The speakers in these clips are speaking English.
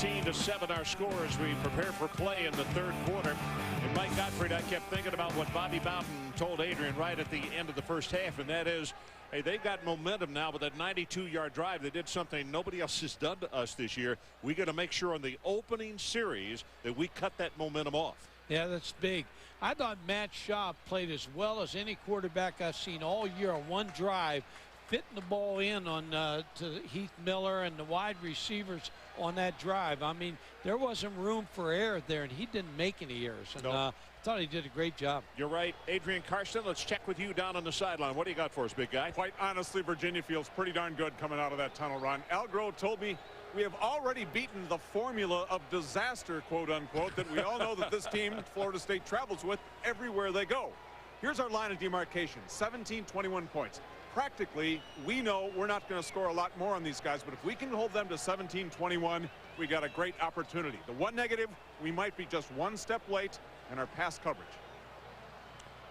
17-7 our score as we prepare for play in the third quarter. And Mike Gottfried, I kept thinking about what Bobby Bowden told Adrian right at the end of the first half, and that is, hey, they've got momentum now with that 92-yard drive. They did something nobody else has done to us this year. We got to make sure on the opening series that we cut that momentum off. Yeah, that's big. I thought Matt Schaub played as well as any quarterback I've seen all year on one drive, fitting the ball in on to Heath Miller and the wide receivers on that drive. I mean, there wasn't room for error there, and he didn't make any errors. And I thought he did a great job. You're right. Adrian Karsten, let's check with you down on the sideline. What do you got for us, big guy? Quite honestly, Virginia feels pretty darn good coming out of that tunnel run. Al Groh told me we have already beaten the formula of disaster, quote unquote, that we all know that this team, Florida State, travels with everywhere they go. Here's our line of demarcation, 17-21 points. Practically, we know we're not going to score a lot more on these guys, but if we can hold them to 17-21, we got a great opportunity. The one negative, we might be just one step late in our pass coverage.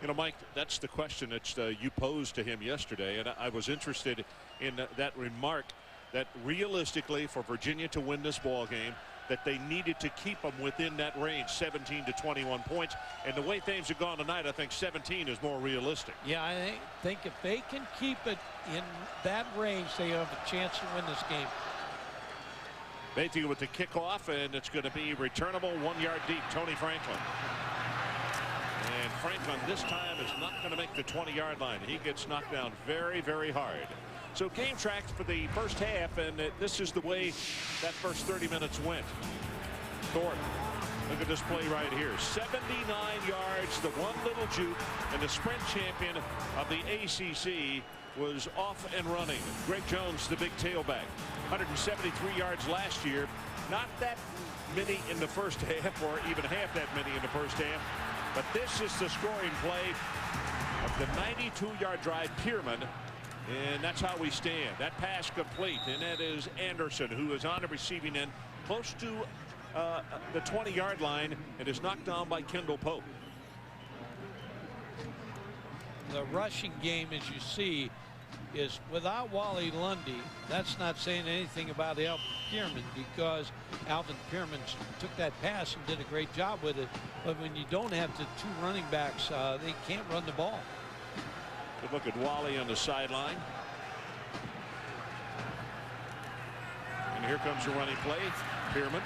You know, Mike, that's the question that you posed to him yesterday, and I was interested in that remark that realistically for Virginia to win this ball game, that they needed to keep them within that range, 17-21 points. And the way things have gone tonight, I think 17 is more realistic. Yeah, I think if they can keep it in that range, they have a chance to win this game. Maythew with the kickoff, and it's going to be returnable 1 yard deep. Tony Franklin. And Franklin this time is not going to make the 20-yard line. He gets knocked down very, very hard. So game tracked for the first half, and this is the way that first 30 minutes went. Thornton, look at this play right here. 79 yards, the one little juke, and the sprint champion of the ACC was off and running. Greg Jones, the big tailback. 173 yards last year. Not that many in the first half, or even half that many in the first half. But this is the scoring play of the 92-yard drive, Pierman. And that's how we stand. That pass complete, and that is Anderson, who is on the receiving end close to the 20-yard line and is knocked down by Kendall Pope. The rushing game, as you see, is without Wally Lundy. That's not saying anything about Alvin Pierman, because Alvin Pierman took that pass and did a great job with it. But when you don't have the two running backs, they can't run the ball. Good look at Wally on the sideline. And here comes the running play. Pierman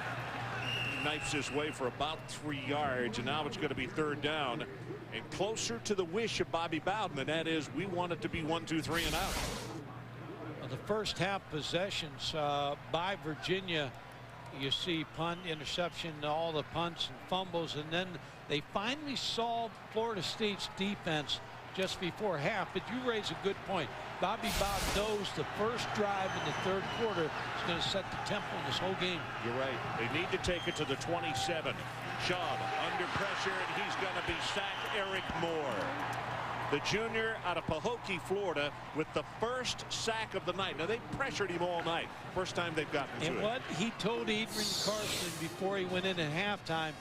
knifes his way for about 3 yards, and now it's going to be third down and closer to the wish of Bobby Bowden, and that is we want it to be 1, 2, 3 and out. Well, the first half possessions by Virginia, you see punt, interception, all the punts and fumbles, and then they finally solved Florida State's defense just before half. But you raise a good point. Bobby Bowden knows the first drive in the third quarter is going to set the tempo in this whole game. You're right. They need to take it to the 27. Schaub under pressure, and he's going to be sacked. Eric Moore, the junior out of Pahokee, Florida, with the first sack of the night. Now, they pressured him all night. First time they've gotten to it. And what he told Adrian Karsten before he went in at halftime,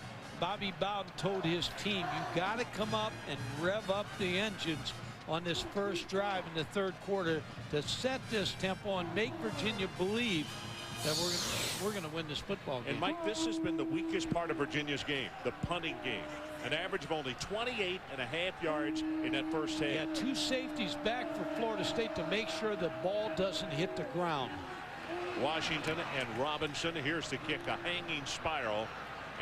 Bobby Bowden told his team, you got to come up and rev up the engines on this first drive in the third quarter to set this tempo and make Virginia believe that we're going to win this football game. And Mike, this has been the weakest part of Virginia's game, the punting game. An average of only 28.5 yards in that first half. Yeah, two safeties back for Florida State to make sure the ball doesn't hit the ground. Washington and Robinson. Here's the kick, a hanging spiral.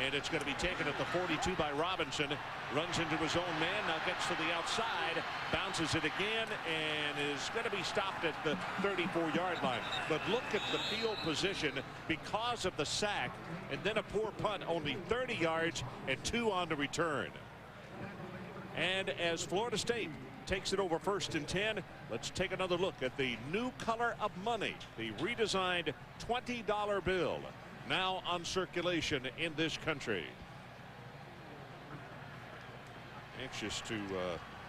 And it's going to be taken at the 42 by Robinson. Runs into his own man, now gets to the outside, bounces it again, and is going to be stopped at the 34-yard line. But look at the field position because of the sack, and then a poor punt, only 30 yards and 2 on the return. And as Florida State takes it over 1st and 10, let's take another look at the new color of money, the redesigned $20 bill. Now on circulation in this country. Anxious to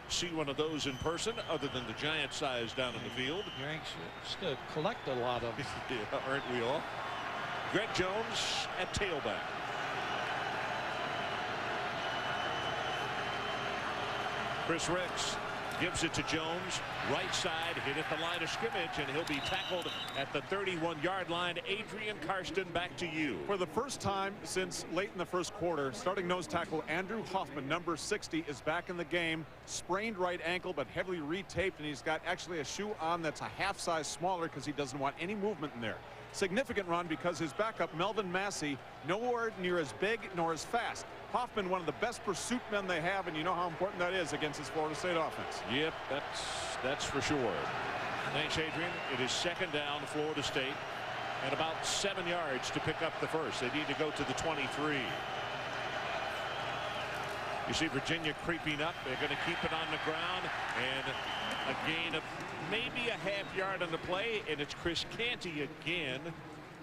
see one of those in person, other than the giant size down in the field. You're anxious to collect a lot of them. Yeah, aren't we all? Greg Jones at tailback. Chris Ricks Gives it to Jones. Right side, hit at the line of scrimmage, and he'll be tackled at the 31-yard line. Adrian Karsten, back to you. For the first time since late in the first quarter, starting nose tackle Andrew Hoffman, number 60, is back in the game. Sprained right ankle, but heavily retaped, and he's got actually a shoe on that's a half size smaller because he doesn't want any movement in there. Significant run because his backup, Melvin Massey, nowhere near as big nor as fast. Hoffman, one of the best pursuit men they have, and you know how important that is against this Florida State offense. Yep, that's for sure. Thanks, Adrian. It is second down, Florida State, and about 7 yards to pick up the first. They need to go to the 23. You see Virginia creeping up. They're going to keep it on the ground, and a gain of maybe a half-yard on the play, and it's Chris Canty again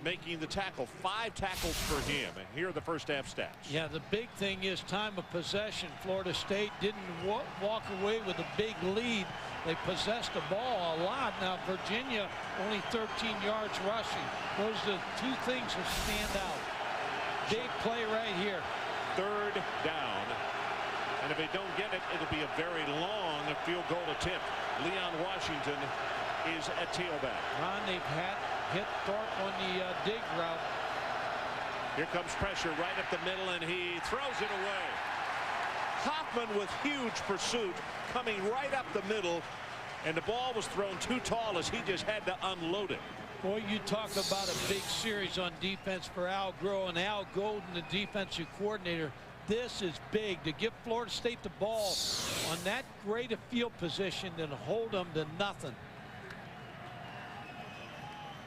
making the tackle. 5 tackles for him. And here are the first half stats. Yeah, the big thing is time of possession. Florida State didn't walk away with a big lead. They possessed the ball a lot. Now Virginia only 13 yards rushing. Those are the 2 things that stand out. Big play right here. Third down. And if they don't get it, it'll be a very long field goal attempt. Leon Washington is at tailback. Ron, they've hit Thorpe on the dig route. Here comes pressure right up the middle, and he throws it away. Hoffman with huge pursuit coming right up the middle, and the ball was thrown too tall as he just had to unload it. Boy, you talk about a big series on defense for Al Groh, and Al Golden, the defensive coordinator. This is big to give Florida State the ball on that great a field position and hold them to nothing.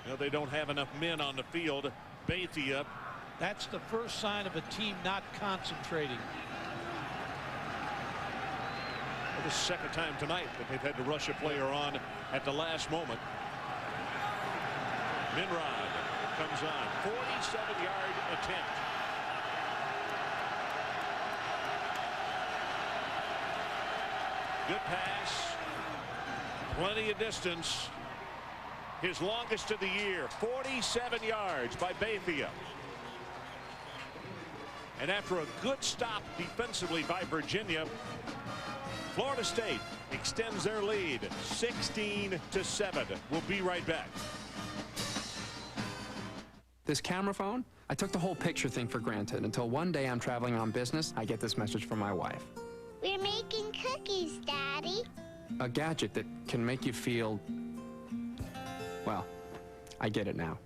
You know, they don't have enough men on the field. Bethea. That's the first sign of a team not concentrating. Well, this is the second time tonight that they've had to rush a player on at the last moment. Minrod comes on. 47-yard attempt. Good pass. Plenty of distance. His longest of the year, 47 yards by Bethea. And after a good stop defensively by Virginia, Florida State extends their lead 16-7. We'll be right back. This camera phone, I took the whole picture thing for granted until one day I'm traveling on business. I get this message from my wife. We're making cookies, Daddy. A gadget that can make you feel, well, I get it now.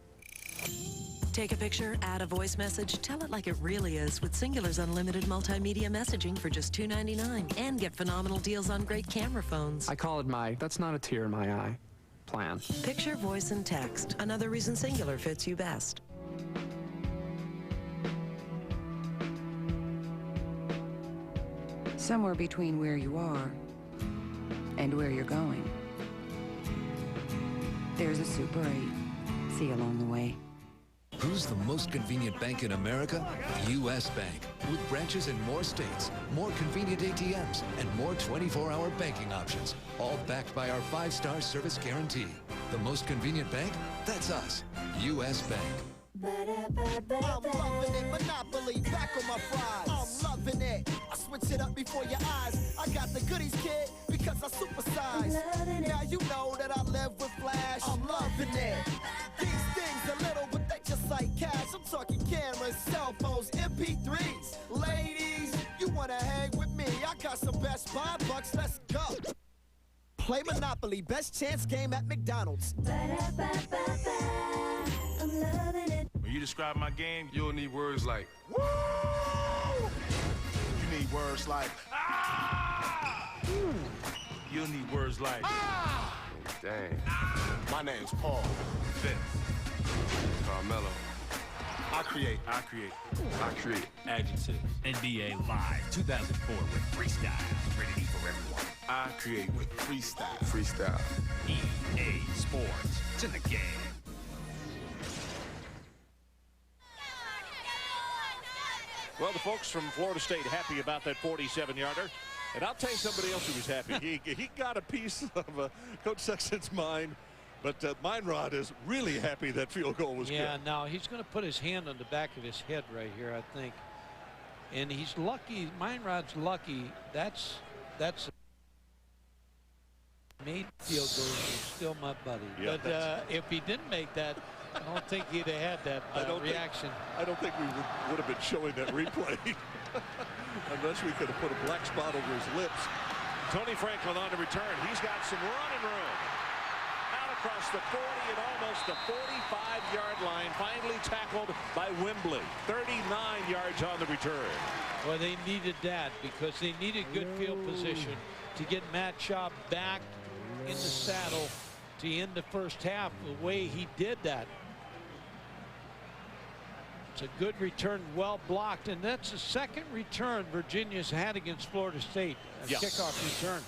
Take a picture, add a voice message, tell it like it really is with Singular's unlimited multimedia messaging for just $2.99 and get phenomenal deals on great camera phones. I call it my "that's not a tear in my eye" plan. Picture, voice, and text. Another reason Singular fits you best. Somewhere between where you are and where you're going, there's a Super 8. See you along the way. Who's the most convenient bank in America? U.S. Bank. With branches in more states, more convenient ATMs, and more 24-hour banking options. All backed by our 5-star service guarantee. The most convenient bank? That's us. U.S. Bank. I'm loving it, Monopoly, back on my fries. I'm loving it, I switch it up before your eyes. I got the goodies, kid, because I supersize. Now you know that I live with flash. I'm loving it. These things are little, but they just like cash. I'm talking cameras, cell phones, MP3s. Ladies, you wanna hang with me? I got some Best Buy bucks, let's go. Play Monopoly, best chance game at McDonald's. I'm loving it. When you describe my game, you'll need words like, woo! You need words like, ah! You'll need words like, ah! Dang. My name's Paul. Fifth. Carmelo. I create. Adjectives. NBA Live 2004 with freestyle. Ready for everyone. I create with freestyle. Freestyle. EA Sports. It's in the game. Well, the folks from Florida State happy about that 47-yarder. And I'll tell you somebody else who was happy. He got a piece of Coach Sexton's mind. But Minrod is really happy that field goal was good. Yeah, now he's going to put his hand on the back of his head right here, I think. And he's lucky. Minrod's lucky. That's made field goals, he's still my buddy. Yeah, but if he didn't make that, I don't think he'd have had that reaction. I don't think we would have been showing that replay unless we could have put a black spot over his lips. Tony Franklin on the return. He's got some running room. Out across the 40 and almost the 45-yard line. Finally tackled by Wembley. 39 yards on the return. Well, they needed that because they needed good field position to get Matt Schaub back in the saddle to end the first half the way he did that. It's a good return, well blocked, and that's the second return Virginia's had against Florida State. A kickoff return.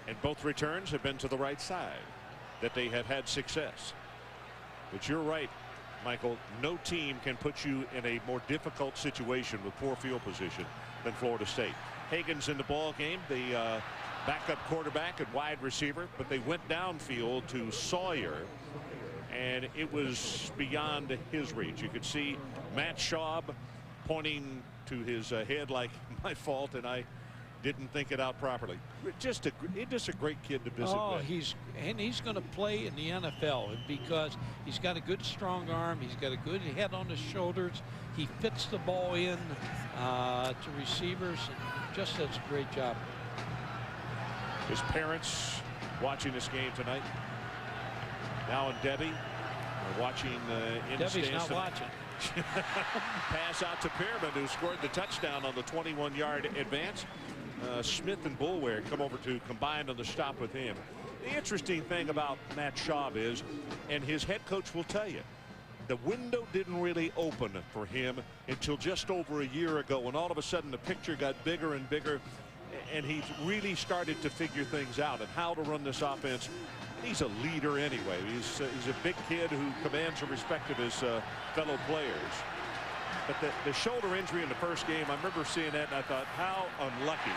And both returns have been to the right side, that they have had success. But you're right, Michael, no team can put you in a more difficult situation with poor field position than Florida State. Hagan's in the ball game, the backup quarterback and wide receiver, but they went downfield to Sawyer, and it was beyond his reach. You could see Matt Schaub pointing to his head like, my fault, and I didn't think it out properly. Just a great kid to visit with. He's going to play in the NFL because he's got a good strong arm. He's got a good head on his shoulders. He fits the ball in to receivers and just does a great job. His parents watching this game tonight. Now and Debbie are watching in the stands. Debbie's not watching. Pass out to Pearman, who scored the touchdown on the 21-yard advance. Smith and Boulware come over to combine on the stop with him. The interesting thing about Matt Schaub is, and his head coach will tell you, the window didn't really open for him until just over a year ago, and all of a sudden the picture got bigger and bigger, and he really started to figure things out and how to run this offense. He's a leader anyway. He's a big kid who commands the respect of his fellow players. But the shoulder injury in the first game, I remember seeing that and I thought, how unlucky.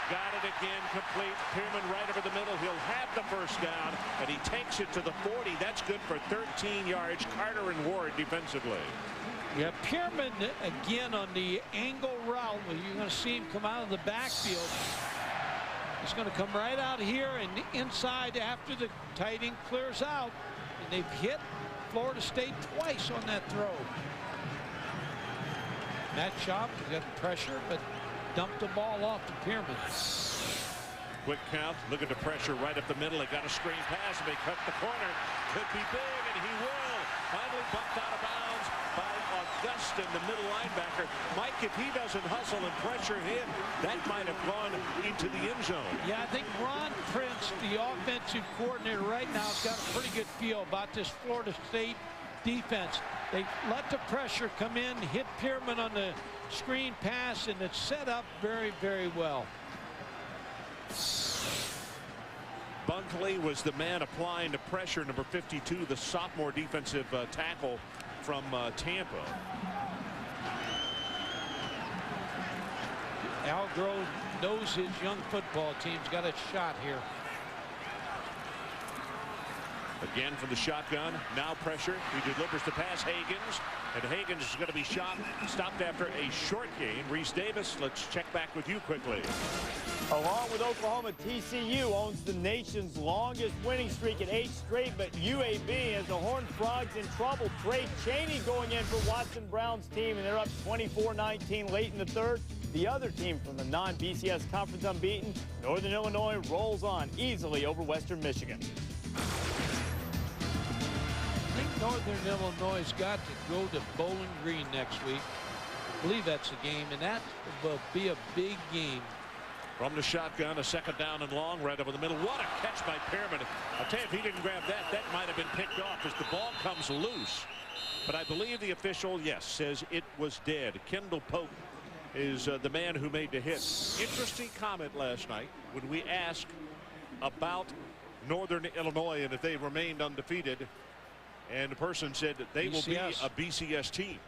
Got it again, complete. Pearman right over the middle. He'll have the first down, and he takes it to the 40. That's good for 13 yards. Carter and Ward defensively. Yeah, Pearman again on the angle route. You're going to see him come out of the backfield. He's going to come right out here and inside after the tight end clears out. And they've hit Florida State twice on that throw. Matt Schaub got pressure, but dumped the ball off to Pearman. Quick count, looking to pressure right up the middle. They got a screen pass, and they cut the corner. Could be big, and he will. Finally bumped out of bounds by Augustin, the middle linebacker. Mike, if he doesn't hustle and pressure him, that might have gone into the end zone. Yeah, I think Ron Prince, the offensive coordinator right now, has got a pretty good feel about this Florida State defense. They let the pressure come in, hit Pearman on the screen pass, and it's set up very, very well. Bunkley was the man applying the pressure, number 52, the sophomore defensive tackle from Tampa. Al Grove knows his young football team's got a shot here. Again from the shotgun, now pressure. He delivers the pass, Hagens, and Hagens is going to be stopped after a short gain. Reese Davis, let's check back with you quickly. Along with Oklahoma, TCU owns the nation's longest winning streak at 8 straight, but UAB has the Horned Frogs in trouble. Trey Chaney going in for Watson Brown's team, and they're up 24-19 late in the third. The other team from the non-BCS conference unbeaten, Northern Illinois, rolls on easily over Western Michigan. I think Northern Illinois has got to go to Bowling Green next week. I believe that's a game, and that will be a big game. From the shotgun, a second down and long, right over the middle. What a catch by Pearman. I'll tell you, if he didn't grab that, that might have been picked off as the ball comes loose. But I believe the official, yes, says it was dead. Kendall Pope is the man who made the hit. Interesting comment last night when we asked about Northern Illinois and if they remained undefeated. And the person said that they will be a BCS team.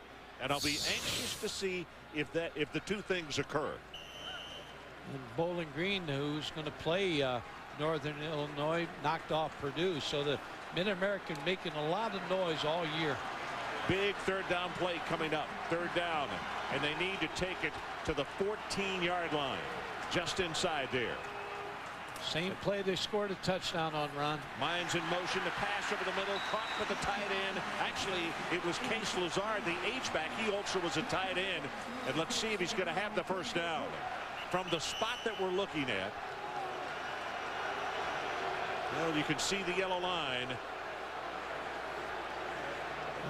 And I'll be anxious to see if the two things occur. And Bowling Green, who's going to play Northern Illinois, knocked off Purdue. So the Mid-American making a lot of noise all year. Big third down play coming up. Third down. And they need to take it to the 14-yard line. Just inside there. Same play they scored a touchdown on, Ron. Mines in motion, the pass over the middle, caught for the tight end. Actually, it was Case Lazard, the H-back. He also was a tight end. And let's see if he's going to have the first down. From the spot that we're looking at, well, you can see the yellow line.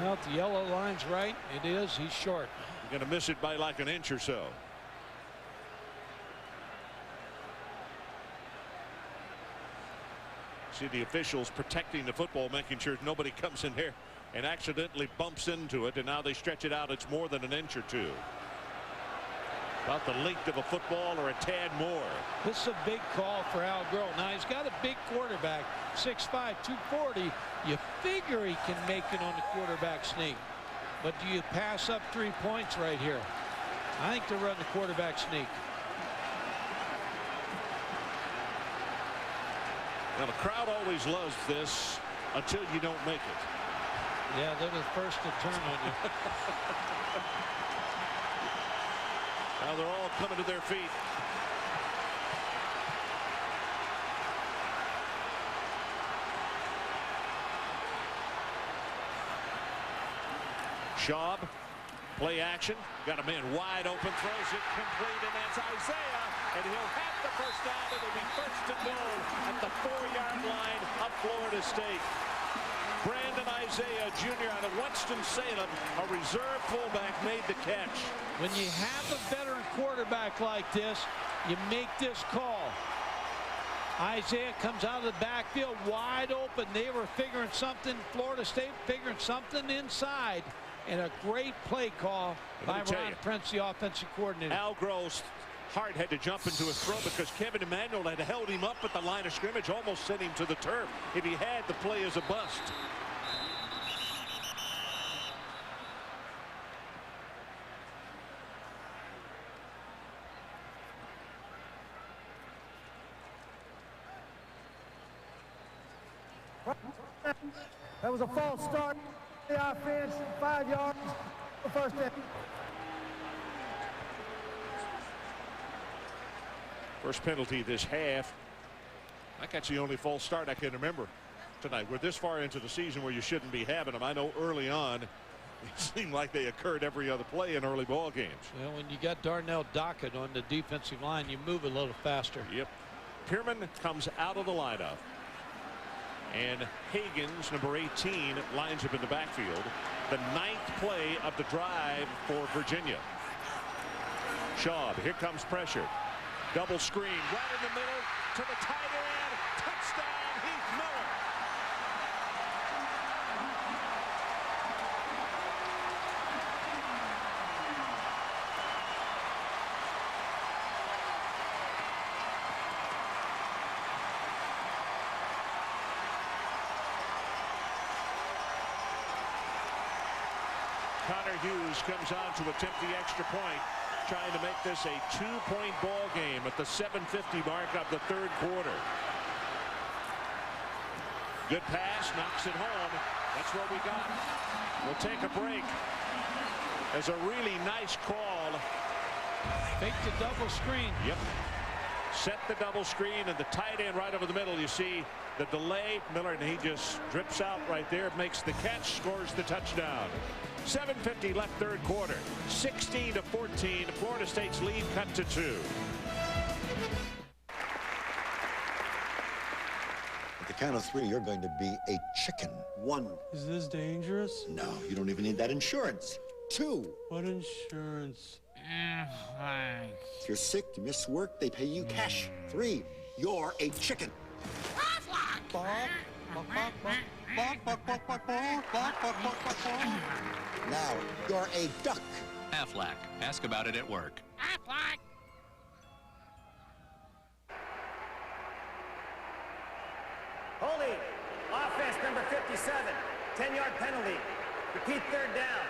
Well, the yellow line's right. It is. He's short. You're going to miss it by like an inch or so. See the officials protecting the football, making sure nobody comes in there and accidentally bumps into it. And now they stretch it out. It's more than an inch or two. About the length of a football or a tad more. This is a big call for Al Groh. Now he's got a big quarterback, 6'5", 240. You figure he can make it on the quarterback sneak. But do you pass up 3 points right here? I think to run the quarterback sneak. Now the crowd always loves this until you don't make it. Yeah, they're the first to turn on you. Now they're all coming to their feet. Schaub, play action, got a man wide open, throws it complete, and that's Isaiah, and he'll have the first down. It'll be first and goal at the 4-yard line of Florida State. Brandon Isaiah Jr. out of Winston-Salem, a reserve fullback, made the catch. When you have a veteran quarterback like this, you make this call. Isaiah comes out of the backfield wide open. They were figuring something, Florida State figuring something inside. And a great play call by Ron Prince, the offensive coordinator. Al Groh's heart had to jump into his throat because Kevin Emanuel had held him up at the line of scrimmage, almost sent him to the turf. If he had, the play is a bust. That was a false start. The offense, 5 yards, the first down. First penalty this half. I think that's the only false start I can remember tonight. We're this far into the season where you shouldn't be having them. I know early on it seemed like they occurred every other play in early ball games. Well, when you got Darnell Dockett on the defensive line, you move a little faster. Yep. Pierman comes out of the lineup. And Higgins, number 18, lines up in the backfield. The 9th play of the drive for Virginia. Schaub, here comes pressure. Double screen right in the middle to the tight end. Touchdown, Heath Miller. Connor Hughes comes on to attempt the extra point, trying to make this a 2-point ball game at the 7:50 mark of the 3rd quarter. Good pass, knocks it home. That's what we got. We'll take a break. There's a really nice call. Fake the double screen. Yep. Set the double screen and the tight end right over the middle. You see the delay. Miller, and he just drips out right there, makes the catch, scores the touchdown. 7:50 left 3rd quarter. 16-14. Florida State's lead cut to 2. At the count of 3, you're going to be a chicken. 1. Is this dangerous? No, you don't even need that insurance. 2. What insurance? If you're sick, you miss work, they pay you cash. 3. You're a chicken. Now, you're a duck. Aflac. Ask about it at work. Aflac. Holding. Offense number 57. 10-yard penalty. Repeat 3rd down.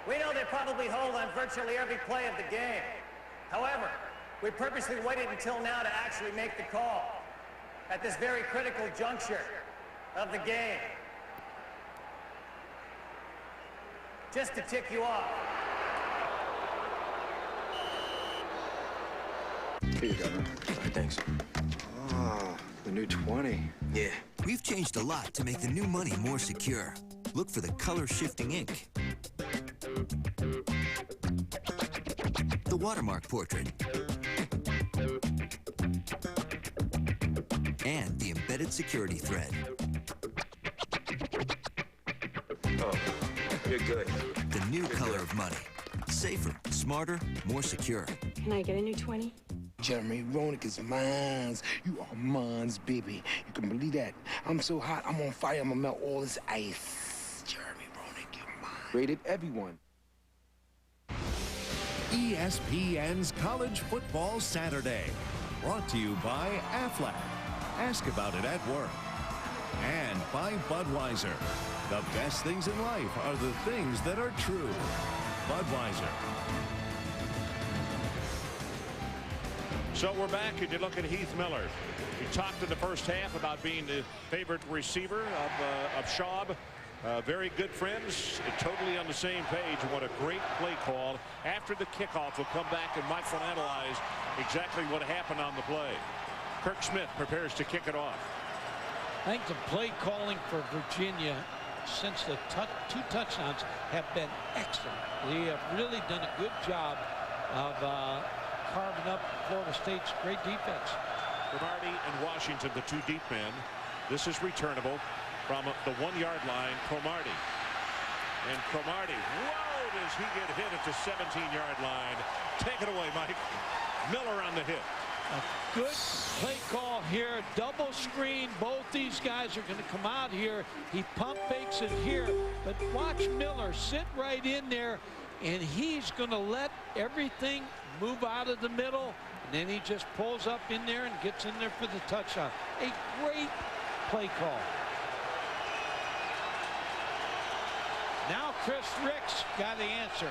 We know they probably hold on virtually every play of the game. However, we purposely waited until now to actually make the call at this very critical juncture of the game. Just to tick you off. Here you go. thinks. Oh, the new 20. Yeah. We've changed a lot to make the new money more secure. Look for the color-shifting ink, the watermark portrait, and the embedded security thread. Oh, you're good. The new color of money. Safer, smarter, more secure. Can I get a new 20? Jeremy Roenick is mine. You are mine, baby. You can believe that. I'm so hot, I'm on fire. I'm gonna melt all this ice. Jeremy Roenick, you're mine. Rated everyone. ESPN's College Football Saturday. Brought to you by Aflac. Ask about it at work. And by Budweiser. The best things in life are the things that are true. Budweiser. So we're back, and you look at Heath Miller. He talked in the first half about being the favorite receiver of Schaub. Very good friends, totally on the same page. What a great play call. After the kickoff, we'll come back and Mike will analyze exactly what happened on the play. Kirk Smith prepares to kick it off. I think the play calling for Virginia since the two touchdowns have been excellent. They have really done a good job of carving up Florida State's great defense. Cromartie and Washington, the two deep men. This is returnable from the 1-yard line. Cromartie. And Cromartie, whoa, does he get hit at the 17-yard line. Take it away, Mike. Miller on the hit. A good play call here. Double screen. Both these guys are going to come out here. He pump fakes it here. But watch Miller sit right in there, and he's going to let everything move out of the middle. And then he just pulls up in there and gets in there for the touchdown. A great play call. Now Chris Ricks got the answer.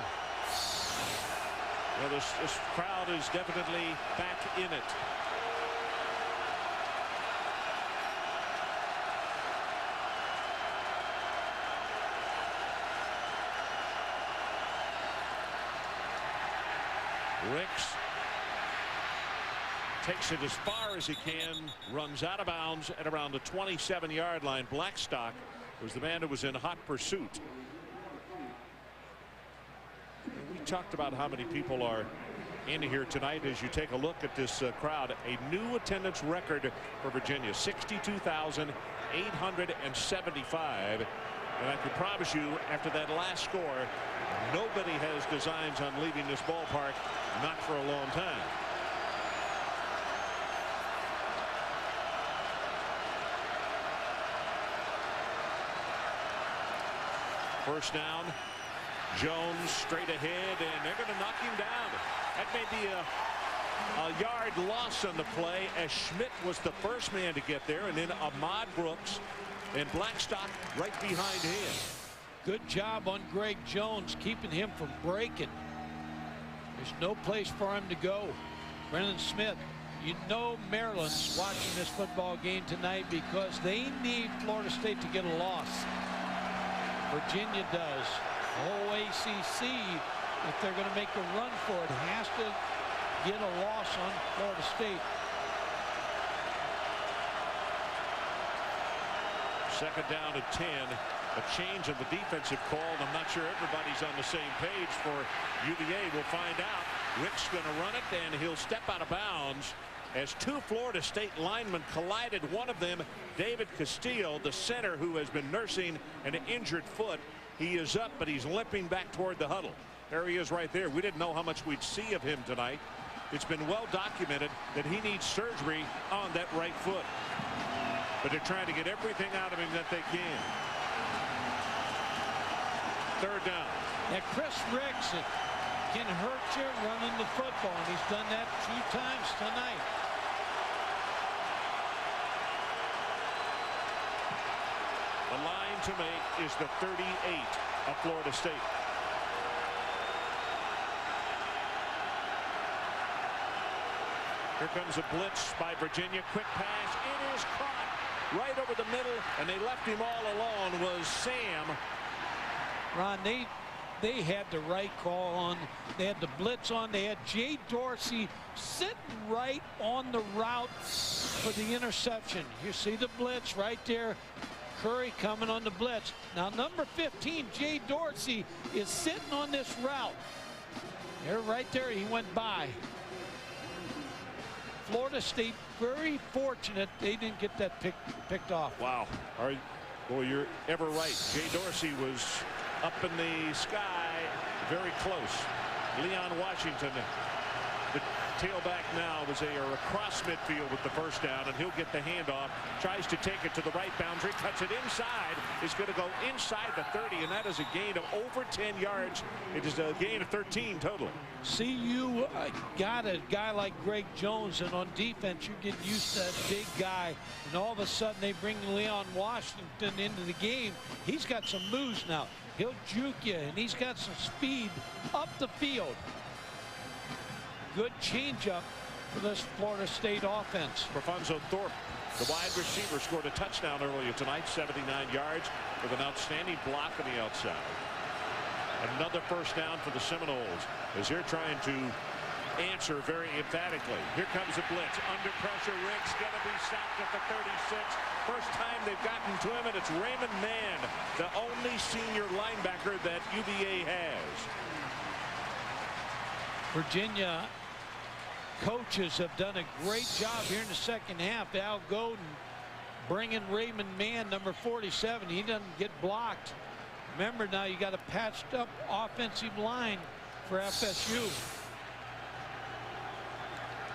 Well, this crowd is definitely back in it. Ricks takes it as far as he can, runs out of bounds at around the 27-yard line. Blackstock was the man who was in hot pursuit. We talked about how many people are in here tonight. As you take a look at this crowd, a new attendance record for Virginia, 62,875. And I can promise you, after that last score, nobody has designs on leaving this ballpark, not for a long time. First down. Jones straight ahead, and they're going to knock him down. That may be a yard loss on the play, as Schmidt was the first man to get there, and then Ahmad Brooks and Blackstock right behind him. Good job on Greg Jones, keeping him from breaking. There's no place for him to go. Brennan Smith, you know Maryland's watching this football game tonight because they need Florida State to get a loss. Virginia does. The whole ACC, if they're going to make a run for it, has to get a loss on Florida State. Second down at 10. A change in the defensive call. I'm not sure everybody's on the same page for UVA. We'll find out. Rick's going to run it, and he'll step out of bounds as two Florida State linemen collided. One of them, David Castillo, the center, who has been nursing an injured foot. He is up, but he's limping back toward the huddle. There he is right there. We didn't know how much we'd see of him tonight. It's been well documented that he needs surgery on that right foot. But they're trying to get everything out of him that they can. Third down. And Chris Ricks can hurt you running the football, and he's done that a few times tonight. The line to make is the 38 of Florida State. Here comes a blitz by Virginia. Quick pass. It is caught right over the middle, and they left him all alone. Was Sam. Ron, they they had the right call on. They had the blitz on. They had Jay Dorsey sitting right on the route for the interception. You see the blitz right there. Curry coming on the blitz. Now number 15, Jay Dorsey, is sitting on this route. There, right there, he went by. Florida State very fortunate they didn't get that picked off. Wow. All right. Boy, you're ever right. Jay Dorsey was up in the sky, very close. Leon Washington, the tailback now, was across midfield with the first down, and he'll get the handoff. Tries to take it to the right boundary, cuts it inside. Is going to go inside the 30, and that is a gain of over 10 yards. It is a gain of 13 total. CU got a guy like Greg Jones, and on defense you get used to that big guy, and all of a sudden they bring Leon Washington into the game. He's got some moves now. He'll juke you, and he's got some speed up the field. Good changeup for this Florida State offense. Rafonso Thorpe, the wide receiver, scored a touchdown earlier tonight, 79 yards, with an outstanding block on the outside. Another first down for the Seminoles as they're trying to answer very emphatically. Here comes a blitz. Under pressure, Rick's going to be sacked at the 36. First time they've gotten to him, and it's Raymond Mann, the only senior linebacker that UVA has. Virginia coaches have done a great job here in the second half. Al Godin bringing Raymond Mann, number 47. He doesn't get blocked. Remember, now you got a patched up offensive line for FSU.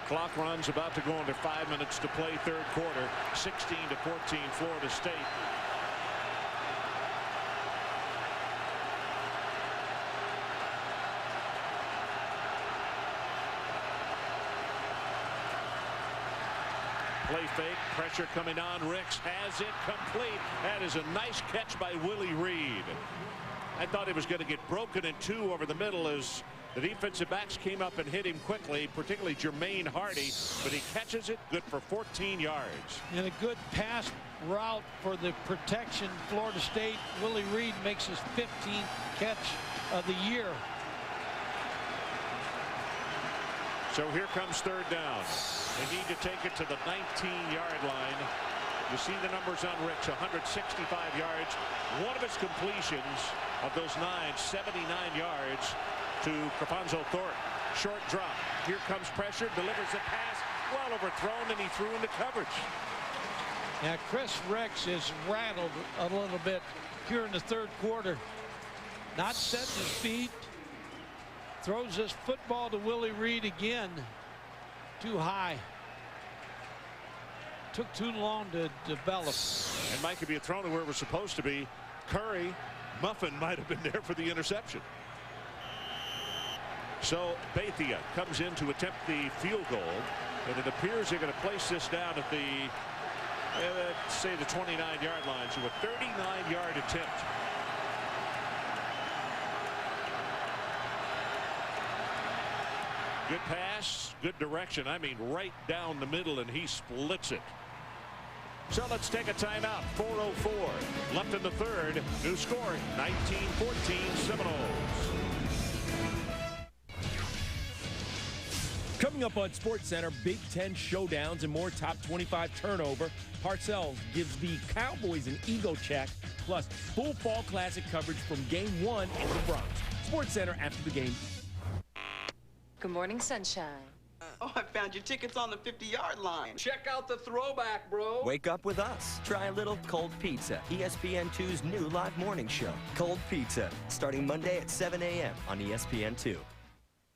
Clock runs, about to go into 5 minutes to play third quarter. 16-14 Florida State. Play fake, pressure coming on. Ricks has it complete. That is a nice catch by Willie Reed. I thought it was going to get broken in two over the middle as the defensive backs came up and hit him quickly, particularly Jermaine Hardy, but he catches it, good for 14 yards. And a good pass route for the protection. Florida State, Willie Reed makes his 15th catch of the year. So here comes third down. They need to take it to the 19-yard line. You see the numbers on Ricks, 165 yards. One of his completions of those 79 yards to Rafonso Thorpe. Short drop. Here comes pressure, delivers the pass, well overthrown, and he threw into coverage. Now Chris Ricks is rattled a little bit here in the third quarter. Not setting his feet. Throws this football to Willie Reed again. Too high. Took too long to develop. And might be thrown to where it was supposed to be. Curry, Muffin might have been there for the interception. So Bethea comes in to attempt the field goal, and it appears they're going to place this down at the, say, the 29-yard line. So a 39-yard attempt. Good pass, good direction. I mean, right down the middle, and he splits it. So let's take a timeout. 4:04 left in the third. New score, 19-14 Seminoles. Coming up on SportsCenter, Big Ten showdowns and more top 25 turnover. Parcells gives the Cowboys an ego check, plus full Fall Classic coverage from Game 1 in the Bronx. SportsCenter after the game. Good morning, sunshine. Oh, I found your tickets on the 50-yard line. Check out the throwback, bro. Wake up with us. Try a little Cold Pizza, ESPN2's new live morning show. Cold Pizza, starting Monday at 7 a.m. on ESPN2.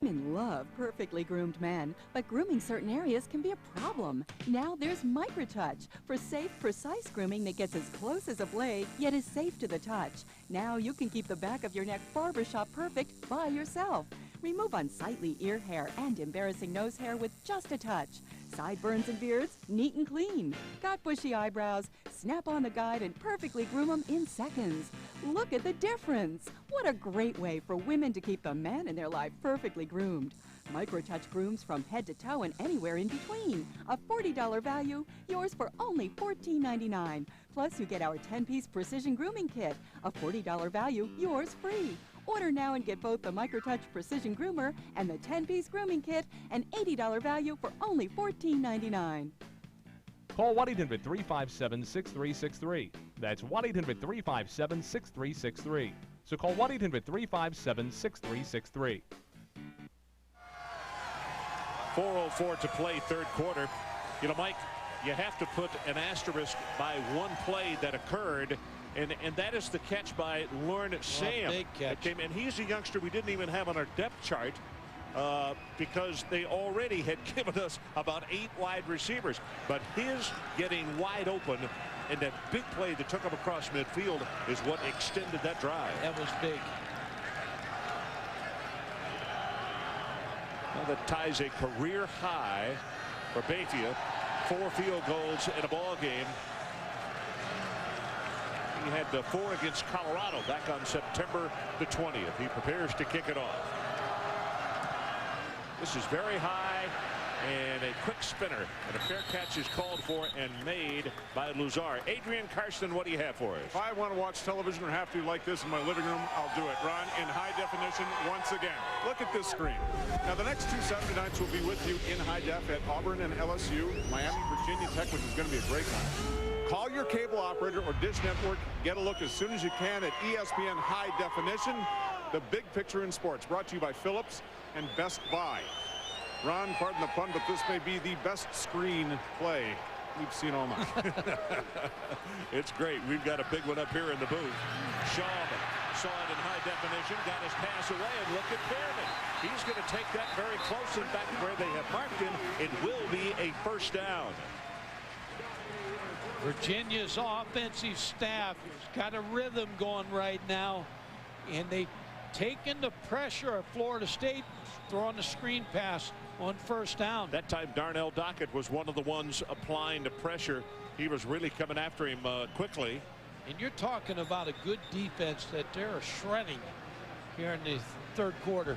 Women love perfectly groomed men, but grooming certain areas can be a problem. Now there's Microtouch for safe, precise grooming that gets as close as a blade, yet is safe to the touch. Now you can keep the back of your neck barbershop perfect by yourself. Remove unsightly ear hair and embarrassing nose hair with just a touch. Sideburns and beards, neat and clean. Got bushy eyebrows? Snap on the guide and perfectly groom them in seconds. Look at the difference. What a great way for women to keep the man in their life perfectly groomed. Microtouch grooms from head to toe and anywhere in between. A $40 value, yours for only $14.99. Plus, you get our 10-piece precision grooming kit. A $40 value, yours free. Order now and get both the Microtouch Precision Groomer and the 10-piece grooming kit, an $80 value for only $14.99. Call 1-800-357-6363. That's 1-800-357-6363. So call 1-800-357-6363. 4:04 to play, third quarter. You know, Mike, you have to put an asterisk by one play that occurred, and that is the catch by Lorne Sam. Big catch. And he's a youngster we didn't even have on our depth chart because they already had given us about 8 wide receivers. But his getting wide open and that big play that took him across midfield is what extended that drive. That was big. Well, that ties a career high for Bethia. 4 field goals in a ball game. He had 4 against Colorado back on September the 20th. He prepares to kick it off. This is very high, and a quick spinner, and a fair catch is called for and made by Luzar. Adrian Karsten, what do you have for us? If I want to watch television or have to like this in my living room, I'll do it. Ron, in high definition once again. Look at this screen. Now, the next 2 Saturday nights will be with you in high def at Auburn and LSU, Miami, Virginia Tech, which is going to be a great one. Call your cable operator or Dish Network. Get a look as soon as you can at ESPN High Definition, the big picture in sports. Brought to you by Phillips and Best Buy. Ron, pardon the pun, but this may be the best screen play we've seen all night. It's great. We've got a big one up here in the booth. Schaub saw it in high definition, got his pass away, and look at Behrman. He's going to take that very close. In fact, where they have marked him, it will be a first down. Virginia's offensive staff has got a rhythm going right now, and they've taken the pressure of Florida State, throwing a screen pass on first down. That time Darnell Dockett was one of the ones applying the pressure. He was really coming after him quickly. And you're talking about a good defense that they're shredding here in the third quarter.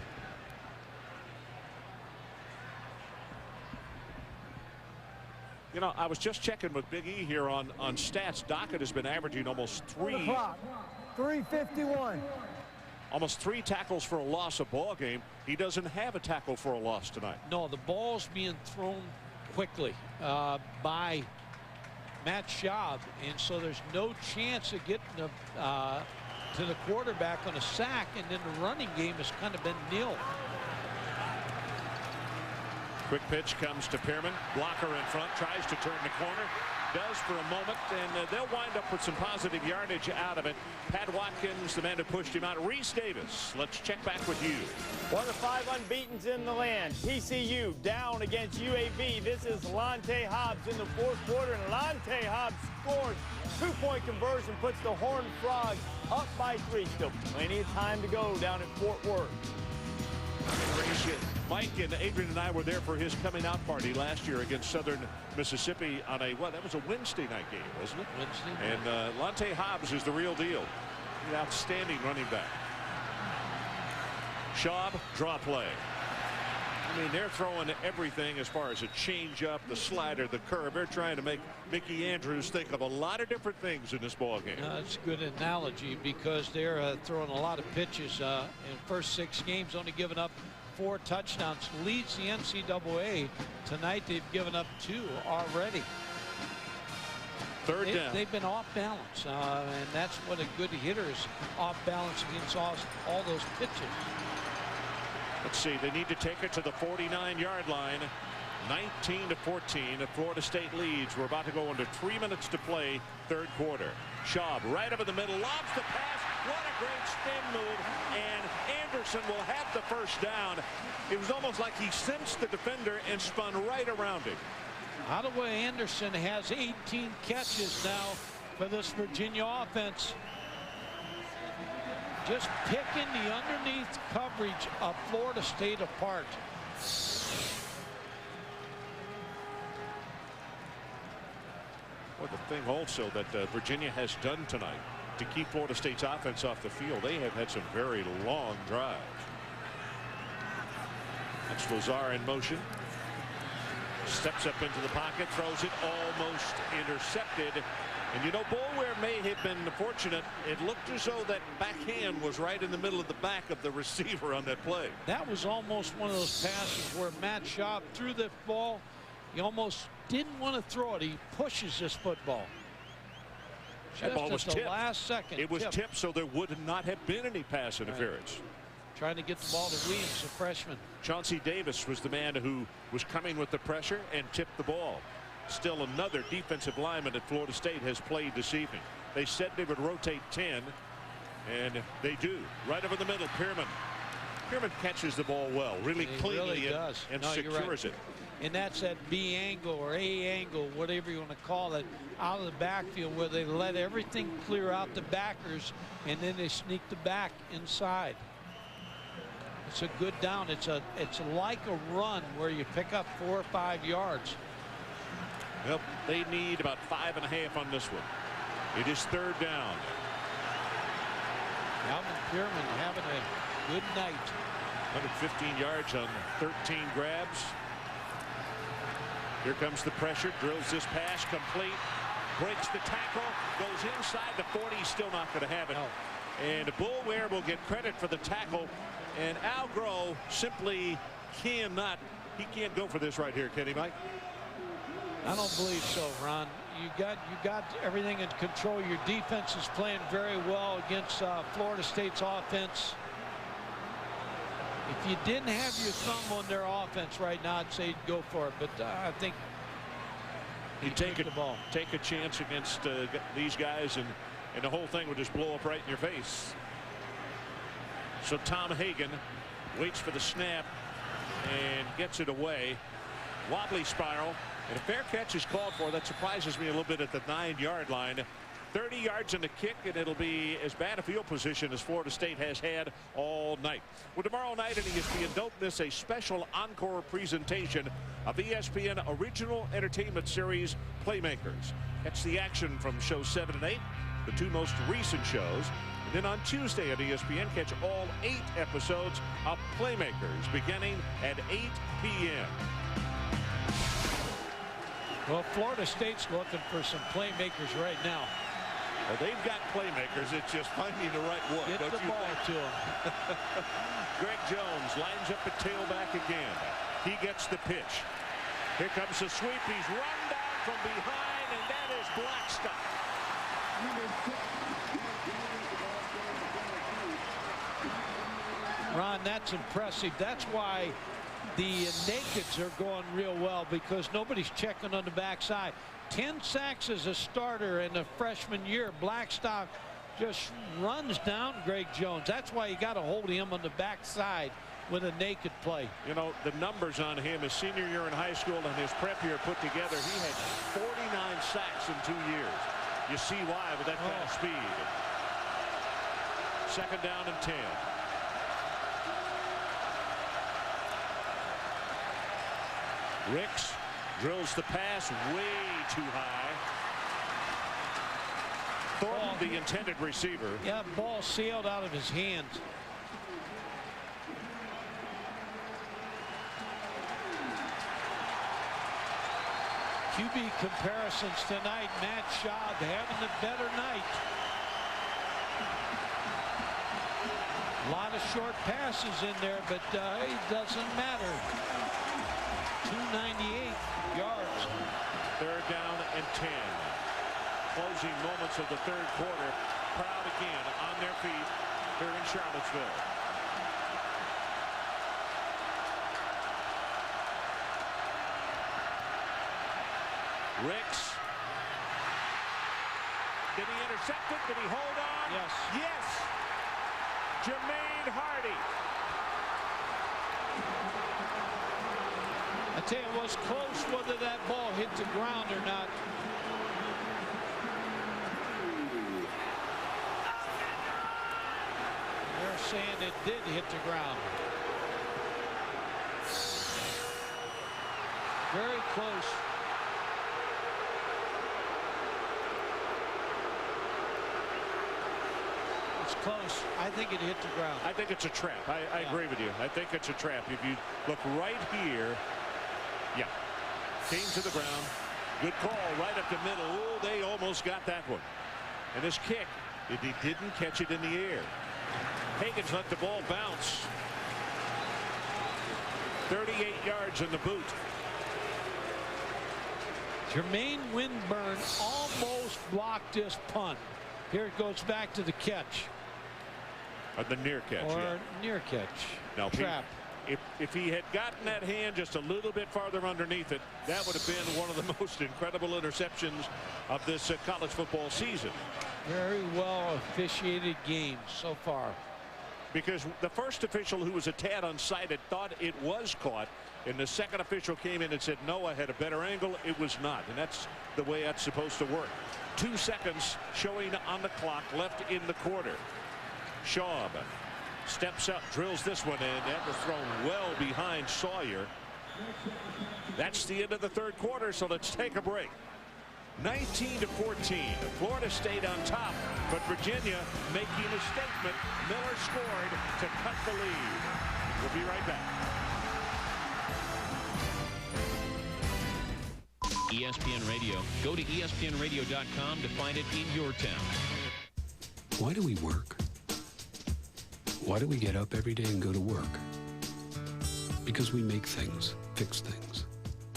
You know, I was just checking with Big E here on stats. Dockett has been averaging almost 3:51. Almost 3 tackles for a loss a ball game. He doesn't have a tackle for a loss tonight. No, the ball's being thrown quickly by Matt Schaub, and so there's no chance of getting to the quarterback on a sack, and then the running game has kind of been nil. Quick pitch comes to Pearman. Blocker in front, tries to turn the corner. Does for a moment, and they'll wind up with some positive yardage out of it. Pat Watkins, the man who pushed him out. Reese Davis, let's check back with you. One of 5 unbeatens in the land. TCU down against UAB. This is Lonte Hobbs in the fourth quarter, and Lonte Hobbs scores. 2-point conversion puts the Horned Frogs up by 3. Still plenty of time to go down at Fort Worth. Mike and Adrian and I were there for his coming out party last year against Southern Mississippi on that was a Wednesday night game, wasn't it? Wednesday. And Lonte Hobbs is the real deal. An outstanding running back. Schaub, draw play. I mean, they're throwing everything as far as a changeup, the slider, the curve. They're trying to make Mickey Andrews think of a lot of different things in this ball game. That's a good analogy because they're throwing a lot of pitches. In the first 6 games, only given up 4 touchdowns. Leads the NCAA. Tonight they've given up 2 already. Third down. They've been off balance, and that's what a good hitter is, off balance against all those pitches. Let's see, they need to take it to the 49-yard line. 19-14, Florida State leads. We're about to go under 3 minutes to play, third quarter. Schaub right over the middle, lobs the pass. What a great spin move, and Anderson will have the first down. It was almost like he sensed the defender and spun right around him. Ottawa Anderson has 18 catches now for this Virginia offense. Just picking the underneath coverage of Florida State apart. Well, the thing also that Virginia has done tonight to keep Florida State's offense off the field, they have had some very long drives. That's Lazar in motion. Steps up into the pocket, throws it, almost intercepted. And you know, Boulware may have been fortunate. It looked as though that backhand was right in the middle of the back of the receiver on that play. That was almost one of those passes where Matt Schaub threw the ball. He almost didn't want to throw it. He pushes this football. That ball was tipped. tipped. Last second. It was tipped, so there would not have been any pass interference. Trying to get the ball to Williams, the freshman. Chauncey Davis was the man who was coming with the pressure and tipped the ball. Still another defensive lineman at Florida State has played this evening. They said they would rotate 10, and they do. Right over the middle, Pearman. Pearman catches the ball well, really cleanly, really does. and No, secures it. And that's that B angle or A angle, whatever you want to call it, out of the backfield where they let everything clear out the backers, and then they sneak the back inside. It's a good down. It's like a run where you pick up 4 or 5 yards. Yep, they need about 5.5 on this one. It is 3rd down. Alvin Pearman having a good night. 115 yards on 13 grabs. Here comes the pressure, drills this pass complete, breaks the tackle, goes inside the 40, still not going to have it. And Boulware will get credit for the tackle, and Al Groh simply cannot, he can't go for this right here, can he, Mike? I don't believe so, Ron. You got everything in control. Your defense is playing very well against Florida State's offense. If you didn't have your thumb on their offense right now, I'd say go for it. But I think you take a chance against these guys, and the whole thing would just blow up right in your face. So Tom Hagen waits for the snap and gets it away. Wobbly spiral, and a fair catch is called for. That surprises me a little bit at the 9-yard line. 30 yards in the kick, and it'll be as bad a field position as Florida State has had all night. Well, tomorrow night on ESPN, don't miss a special encore presentation of ESPN Original Entertainment Series Playmakers. Catch the action from shows 7 and 8, the 2 most recent shows. And then on Tuesday at ESPN, catch all 8 episodes of Playmakers beginning at 8 p.m. Well, Florida State's looking for some playmakers right now. Well, they've got playmakers. It's just finding the right one. Get the ball to him. Greg Jones lines up at tailback again. He gets the pitch. Here comes the sweep. He's run down from behind, and that is Blackstock. Ron, that's impressive. That's why the nakeds are going real well, because nobody's checking on the backside. 10 sacks as a starter in the freshman year. Blackstock just runs down Greg Jones. That's why you got to hold him on the backside with a naked play. You know, the numbers on him his senior year in high school and his prep year put together, he had 49 sacks in 2 years. You see why with that kind of speed. 2nd down and 10. Ricks drills the pass way too high. Thornton, the intended receiver. Yeah, ball sailed out of his hands. QB comparisons tonight. Matt Schaub having the better night. A lot of short passes in there, but it doesn't matter. 298 yards. 3rd down and 10. Closing moments of the 3rd quarter. Crowd again on their feet here in Charlottesville. Ricks. Did he intercept it? Did he hold on? Yes. Yes. Jermaine Hardy. I tell you, it was close whether that ball hit the ground or not. They're saying it did hit the ground. Very close. It's close. I think it hit the ground. I think it's a trap. I agree with you. I think it's a trap. If you look right here, yeah. came to the ground. Good call right up the middle. Oh, they almost got that one. And his kick, he didn't catch it in the air. Higgins let the ball bounce. 38 yards in the boot. Jermaine Winburn almost blocked this punt. Here it goes back to the catch. The near catch. Or near catch. Now, trap. If he had gotten that hand just a little bit farther underneath it, that would have been one of the most incredible interceptions of this college football season. Very well officiated game so far. Because the first official, who was a tad unsighted, thought it was caught, and the second official came in and said, no, I had a better angle. It was not, and that's the way that's supposed to work. 2 seconds showing on the clock left in the quarter. Schaub steps up, drills this one in. That was thrown well behind Sawyer. That's the end of the third quarter, so let's take a break. 19-14. Florida State on top, but Virginia making a statement. Miller scored to cut the lead. We'll be right back. ESPN Radio. Go to ESPNradio.com to find it in your town. Why do we work? Why do we get up every day and go to work? Because we make things, fix things,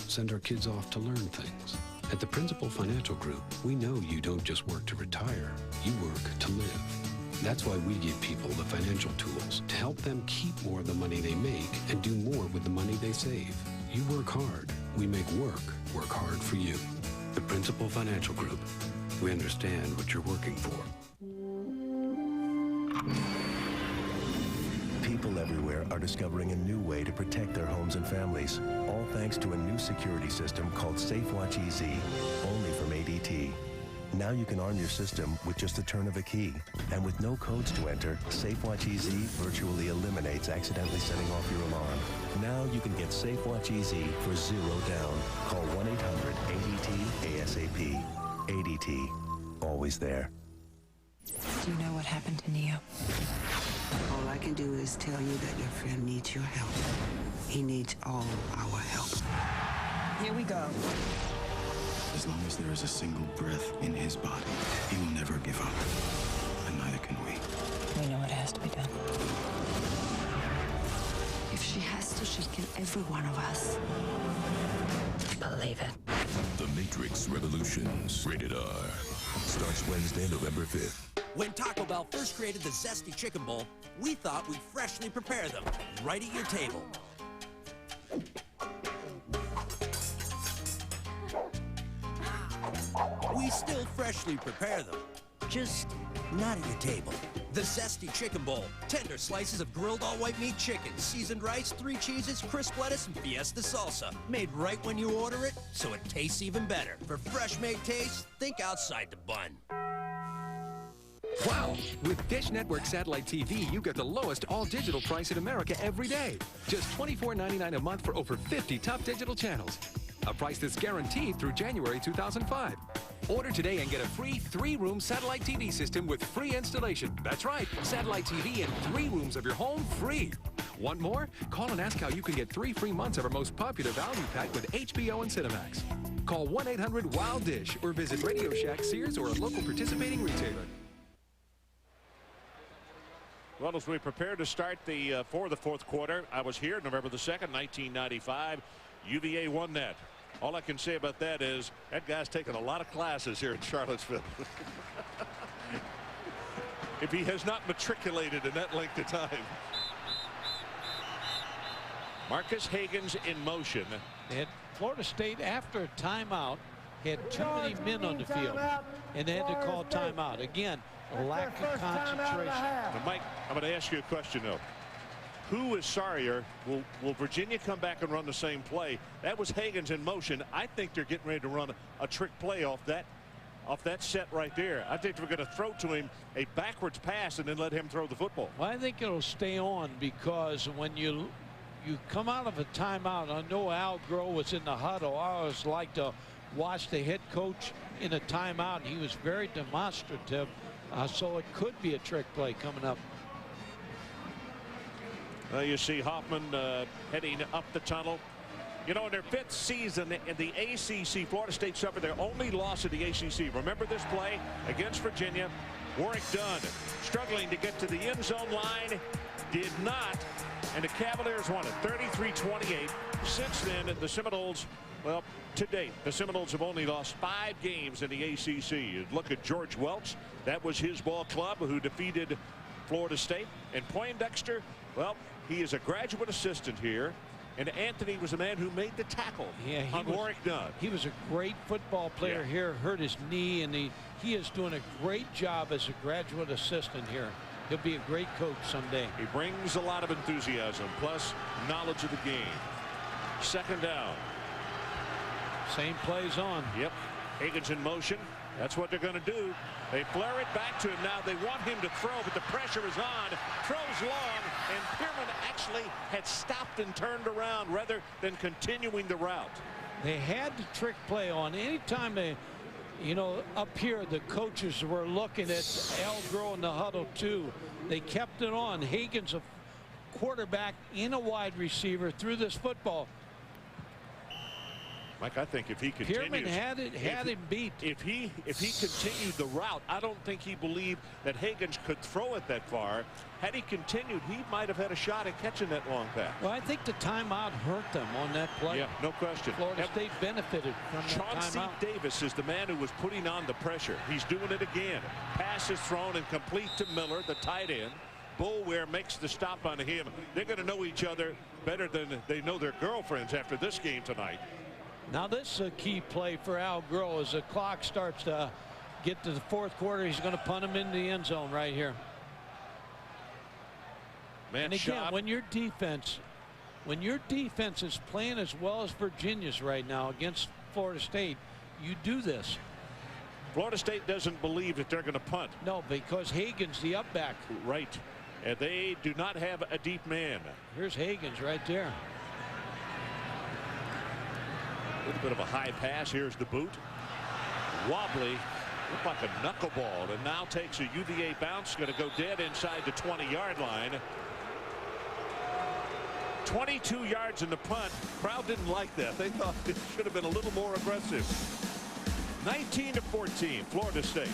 send our kids off to learn things. At the Principal Financial Group, we know you don't just work to retire, you work to live. That's why we give people the financial tools to help them keep more of the money they make and do more with the money they save. You work hard, we make work hard for you. The Principal Financial Group. We understand what you're working for. People everywhere are discovering a new way to protect their homes and families, all thanks to a new security system called SafeWatch EZ, only from ADT. Now you can arm your system with just the turn of a key. And with no codes to enter, SafeWatch EZ virtually eliminates accidentally setting off your alarm. Now you can get SafeWatch EZ for $0 down. Call 1-800-ADT-ASAP. ADT. Always there. Do you know what happened to Neo? All I can do is tell you that your friend needs your help. He needs all our help. Here we go. As long as there is a single breath in his body, he will never give up. And neither can we. We know what has to be done. If she has to, she'll kill every one of us. Believe it. The Matrix Revolutions, rated R. Starts Wednesday, November 5th. When Taco Bell first created the Zesty Chicken Bowl, we thought we'd freshly prepare them right at your table. We still freshly prepare them, just not at your table. The Zesty Chicken Bowl. Tender slices of grilled all-white meat chicken, seasoned rice, 3 cheeses, crisp lettuce, and fiesta salsa. Made right when you order it, so it tastes even better. For fresh-made taste, think outside the bun. Wow! With Dish Network Satellite TV, you get the lowest all-digital price in America every day. Just $24.99 a month for over 50 top digital channels. A price that's guaranteed through January 2005. Order today and get a free 3-room satellite TV system with free installation. That's right, satellite TV in 3 rooms of your home free. Want more? Call and ask how you can get 3 free months of our most popular value pack with HBO and Cinemax. Call 1-800-WOW-DISH or visit Radio Shack, Sears, or a local participating retailer. Well, as we prepare to start for the fourth quarter, I was here November the 2nd, 1995. UVA won that. All I can say about that is that guy's taken a lot of classes here in Charlottesville. If he has not matriculated in that length of time. Marcus Higgins in motion. And Florida State, after a timeout, had too many men on the field, and they had to call timeout. Again, a lack of concentration. Now, Mike, I'm going to ask you a question, though. Who is Sawyer? Will Virginia come back and run the same play? That was Higgins in motion. I think they're getting ready to run a trick play off that set right there. I think we're going to throw to him a backwards pass and then let him throw the football. Well, I think it'll stay on because when you come out of a timeout, I know Al Groh was in the huddle. I always like to watch the head coach in a timeout. He was very demonstrative, so it could be a trick play coming up. You see Hoffman heading up the tunnel. You know, in their 5th season in the ACC, Florida State suffered their only loss in the ACC. Remember this play against Virginia? Warrick Dunn struggling to get to the end zone line, did not, and the Cavaliers won it 33-28. Since then, the Seminoles, well, to date, the Seminoles have only lost 5 games in the ACC. Look at George Welch. That was his ball club who defeated Florida State. And Poindexter, well, he is a graduate assistant here. And Anthony was the man who made the tackle on Warrick Dunn. He was a great football player here, hurt his knee, and he is doing a great job as a graduate assistant here. He'll be a great coach someday. He brings a lot of enthusiasm, plus knowledge of the game. 2nd down. Same plays on. Yep. Hagens in motion. That's what they're going to do. They flare it back to him now. They want him to throw, but the pressure is on. Throws long, and Pierman actually had stopped and turned around rather than continuing the route. They had the trick play on. Anytime they, you know, up here, the coaches were looking at Al Groh in the huddle too. They kept it on. Hagens, a quarterback in a wide receiver, threw this football. Mike, I think if he continues, Pierman had him beat. If he continued the route, I don't think he believed that Hagens could throw it that far. Had he continued, he might have had a shot at catching that long pass. Well, I think the timeout hurt them on that play. Yeah, no question. Florida State benefited from that Chauncey timeout. Davis is the man who was putting on the pressure. He's doing it again. Pass is thrown and complete to Miller, the tight end. Boulware makes the stop on him. They're going to know each other better than they know their girlfriends after this game tonight. Now this is a key play for Al Groh as the clock starts to get to the 4th quarter. He's going to punt him in the end zone right here. Man, and again, when your defense is playing as well as Virginia's right now against Florida State, you do this. Florida State doesn't believe that they're going to punt. No, because Hagens, the up back. Right. And they do not have a deep man. Here's Hagens right there. A little bit of a high pass. Here's the boot. Wobbly. Looked like a knuckleball, and now takes a UVA bounce. Going to go dead inside the 20-yard line. 22 yards in the punt. Crowd didn't like that. They thought it should have been a little more aggressive. 19-14, Florida State.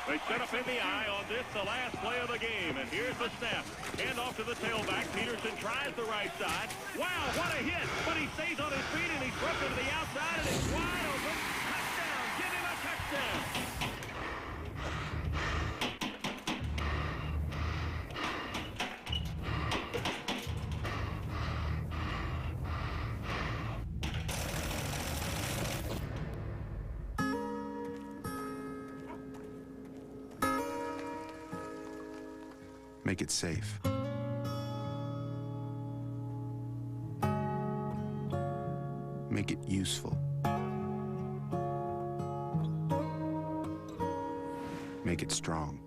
They set up in the eye on this, the last play of the game. And here's the snap. Hand off to the tailback. Peterson tries the right side. Wow, what a hit. But he stays on his feet, and he's broken to the outside, and it's wide open. Touchdown. Give him a touchdown. Make it safe. Make it useful. Make it strong.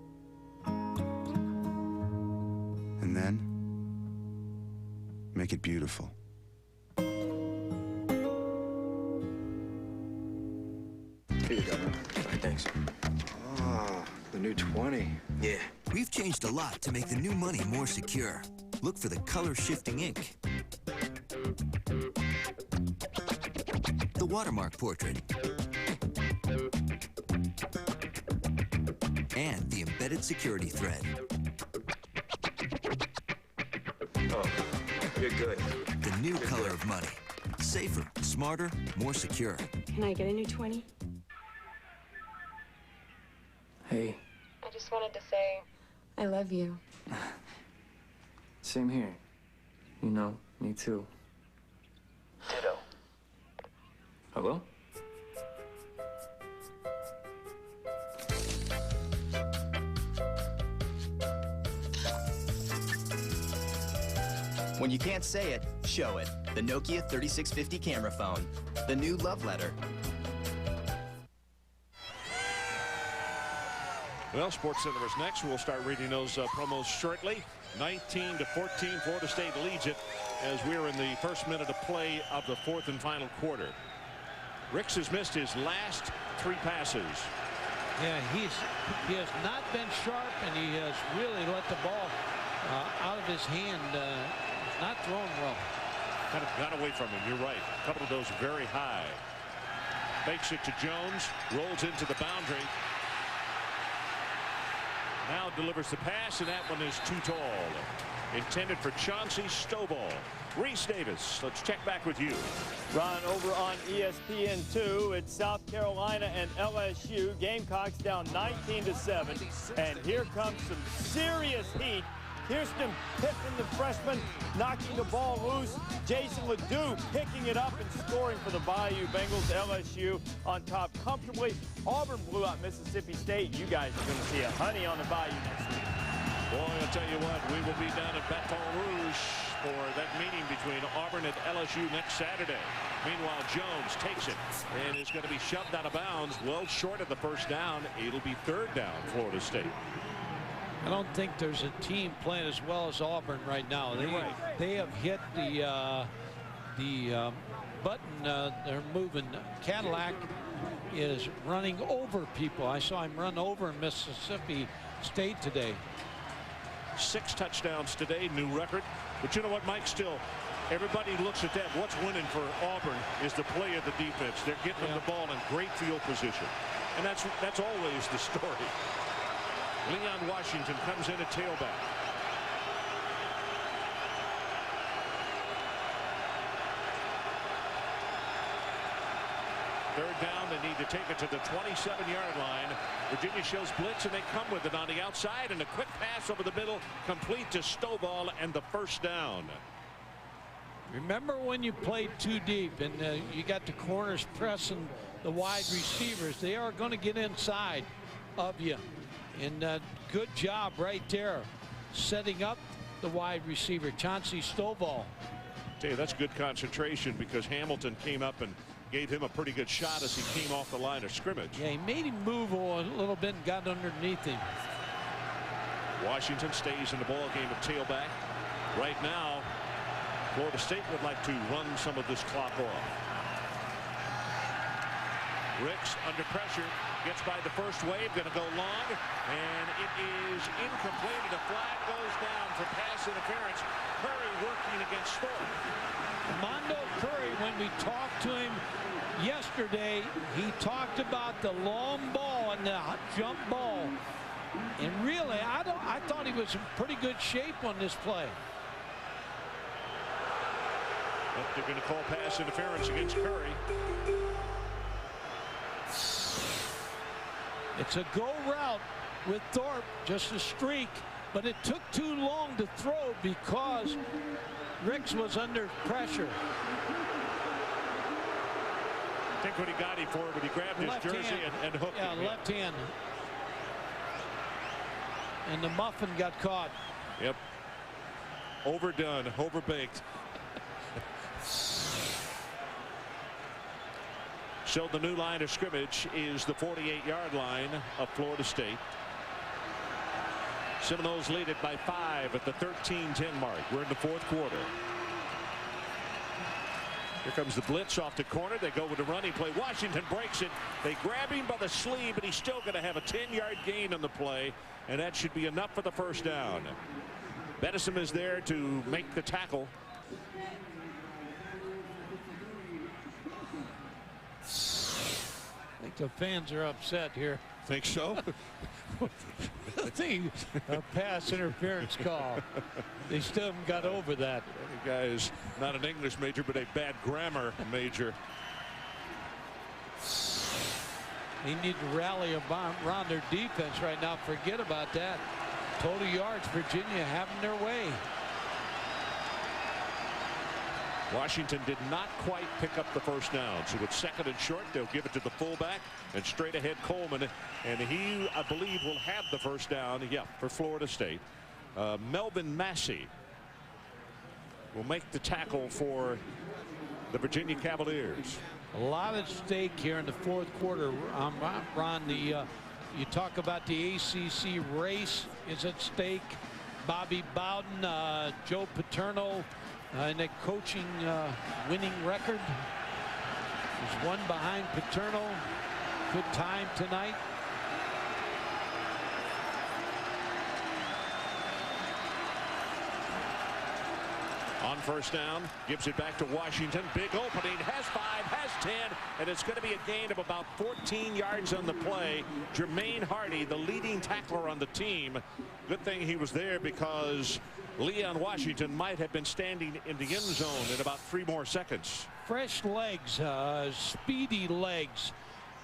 And then, make it beautiful. Here you go. Thanks. Oh, the new 20. Yeah. We've changed a lot to make the new money more secure. Look for the color-shifting ink, the watermark portrait, and the embedded security thread. Oh, you're good. The new color of money. Safer, smarter, more secure. Can I get a new 20? Hey. I just wanted to say, I love you. Same here. You know, me too. Ditto. Hello? When you can't say it, show it. The Nokia 3650 camera phone. The new love letter. Well, SportsCenter is next. We'll start reading those promos shortly. 19-14, Florida State leads it as we're in the first minute of play of the 4th and final quarter. Ricks has missed his last 3 passes. Yeah, he has not been sharp, and he has really let the ball out of his hand. not throwing well. Kind of got away from him. You're right. A couple of those very high. Fakes it to Jones. Rolls into the boundary. Now delivers the pass, and that one is too tall. Intended for Chauncey Stovall. Reese Davis, let's check back with you. Ron, over on ESPN2, it's South Carolina and LSU. Gamecocks down 19-7. And here comes some serious heat. Kirsten Pittman, the freshman, knocking the ball loose. Jason Ledoux picking it up and scoring for the Bayou Bengals. LSU on top comfortably. Auburn blew out Mississippi State. You guys are going to see a honey on the Bayou next week. Boy, I'll tell you what, we will be down at Baton Rouge for that meeting between Auburn and LSU next Saturday. Meanwhile, Jones takes it and is going to be shoved out of bounds, well short of the first down. It'll be third down, Florida State. I don't think there's a team playing as well as Auburn right now. They have hit the button. They're moving. Cadillac is running over people. I saw him run over Mississippi State today. 6 touchdowns today, new record. But you know what, Mike? Still, everybody looks at that. What's winning for Auburn is the play of the defense. They're getting the ball in great field position, and that's always the story. Leon Washington comes in at tailback. Third down, they need to take it to the 27-yard line. Virginia shows blitz, and they come with it on the outside, and a quick pass over the middle, complete to Stovall, and the first down. Remember when you played too deep and you got the corners pressing the wide receivers? They are going to get inside of you. And good job right there setting up the wide receiver, Chauncey Stovall. Tell you, that's good concentration because Hamilton came up and gave him a pretty good shot as he came off the line of scrimmage. Yeah, he made him move a little bit and got underneath him. Washington stays in the ball game at tailback. Right now, Florida State would like to run some of this clock off. Ricks under pressure, gets by the first wave, going to go long, and it is incomplete. The flag goes down for pass interference. Curry working against Thorpe. Mondo Curry, when we talked to him yesterday, he talked about the long ball and the jump ball. And really, I thought he was in pretty good shape on this play. But they're going to call pass interference against Curry. It's a go route with Thorpe, just a streak, but it took too long to throw because Ricks was under pressure. I think what he got him for, but he grabbed his Left jersey hand. and hooked Yeah, him. left hand. And the muffin got caught. Yep. Overdone, overbaked. So the new line of scrimmage is the 48-yard line of Florida State. Seminoles lead it by 5 at the 13-10 mark. We're in the fourth quarter. Here comes the blitz off the corner. They go with the running play. Washington breaks it. They grab him by the sleeve, but he's still going to have a 10-yard gain on the play, and that should be enough for the first down. Bedison is there to make the tackle. I think the fans are upset here. Think so? I think a pass interference call. They still haven't got over that. The guy is not an English major, but a bad grammar major. They need to rally around their defense right now. Forget about that. Total yards, Virginia having their way. Washington did not quite pick up the first down. So it's second and short. They'll give it to the fullback and straight ahead Coleman. And he, I believe, will have the first down. Yeah, for Florida State. Melvin Massey will make the tackle for the Cavaliers. A lot at stake here in the fourth quarter. Ron, you talk about the ACC race is at stake. Bobby Bowden, Joe Paterno, and a coaching winning record. There's one behind Paterno. Good time tonight. On first down. Gives it back to Washington. Big opening. Has 5, has 10. And it's going to be a gain of about 14 yards on the play. Jermaine Hardy, the leading tackler on the team. Good thing he was there because Leon Washington might have been standing in the end zone in about 3 more seconds. Fresh legs, speedy legs.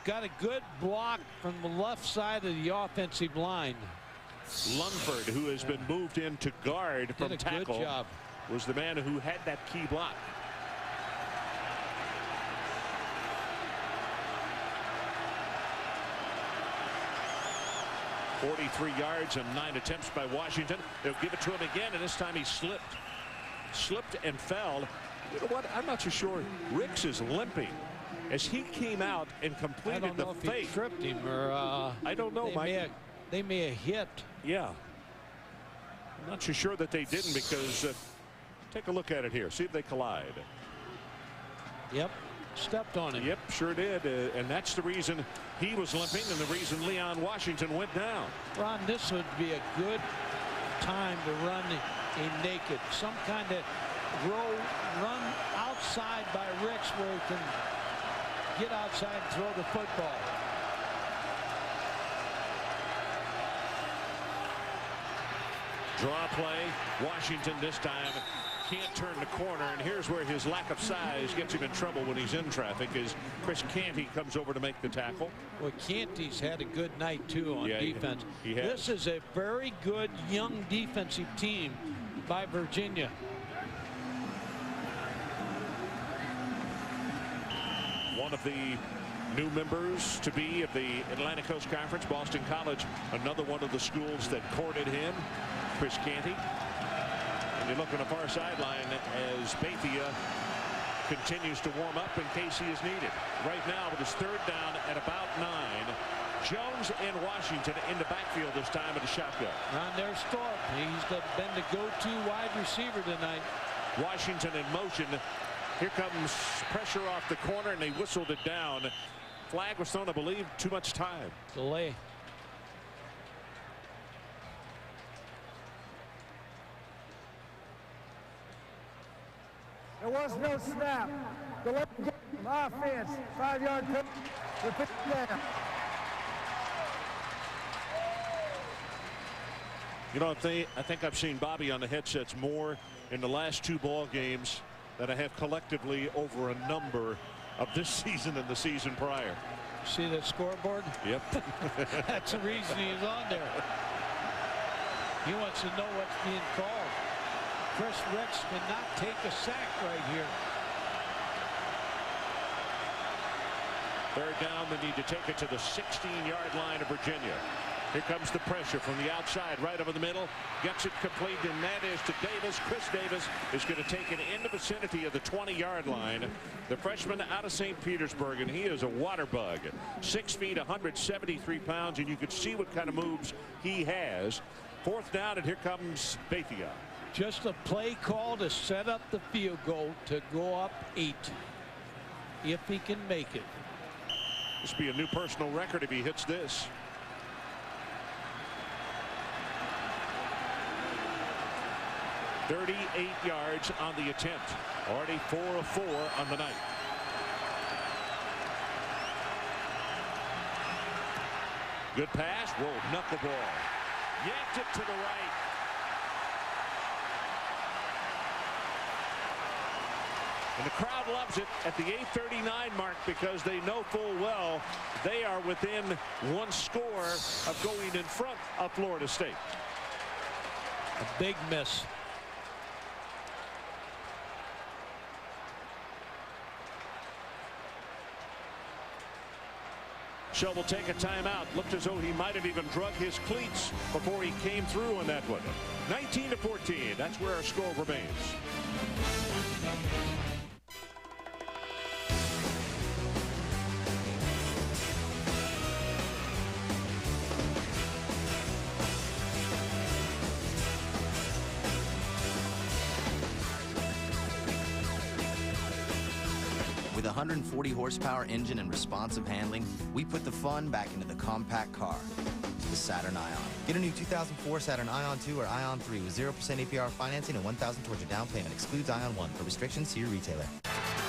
Got a good block from the left side of the offensive line. Lundford, who has been moved in to guard from tackle, good job. Was the man who had that key block. .43 yards and 9 attempts by Washington. They'll give it to him again, and this time he slipped and fell. You know what? I'm not so sure. Ricks is limping as he came out and completed the fake. He tripped him, or I don't know, Mike. They may have hit. Yeah. I'm not so sure that they didn't, because take a look at it here. See if they collide. Yep. Stepped on him. Yep, sure did. And that's the reason he was limping and the reason Leon Washington went down. Ron, this would be a good time to run a naked. Some kind of run outside by Ricks where he can get outside and throw the football. Draw play. Washington this time can't turn the corner, and here's where his lack of size gets him in trouble when he's in traffic, as Chris Canty comes over to make the tackle. Well, Canty's had a good night too on defense. He has. This is a very good young defensive team by Virginia. One of the new members to be of the Atlantic Coast Conference, Boston College, another one of the schools that courted him, Chris Canty. And you look on the far sideline as Bethea continues to warm up in case he is needed. Right now, with his 3rd down at about 9, Jones and Washington in the backfield this time at the shotgun. Ron, there's Thorpe. He's been the go-to wide receiver tonight. Washington in motion. Here comes pressure off the corner, and they whistled it down. Flag was thrown, I believe, too much time. Delay. There was no snap. The left offense, 5-yard penalty. Repeat down. You know, I think I've seen Bobby on the headsets more in the last 2 ball games than I have collectively over a number of this season and the season prior. See that scoreboard? Yep. That's the reason he's on there. He wants to know what's being called. Chris Ricks cannot take a sack right here. 3rd down, they need to take it to the 16-yard line of Virginia. Here comes the pressure from the outside, right over the middle. Gets it complete, and that is to Davis. Chris Davis is going to take it in the vicinity of the 20-yard line. The freshman out of St. Petersburg, and he is a water bug. 6 feet, 173 pounds, and you can see what kind of moves he has. 4th down, and here comes Bethea. Just a play call to set up the field goal to go up 8. If he can make it. This will be a new personal record if he hits this. .38 yards on the attempt. Already 4 of 4 on the night. Good pass. Whoa, knuckleball. Yanked it to the right. And the crowd loves it at the 8:39 mark because they know full well they are within 1 score of going in front of Florida State. A big miss. Shell will take a timeout. Looked as though he might have even drug his cleats before he came through on that one. 19-14. That's where our score remains. With a 140 horsepower engine and responsive handling, we put the fun back into the compact car. the Saturn Ion. Get a new 2004 Saturn Ion 2 or Ion 3 with 0% APR financing and $1,000 towards your down payment. Excludes Ion 1. For restrictions, see your retailer.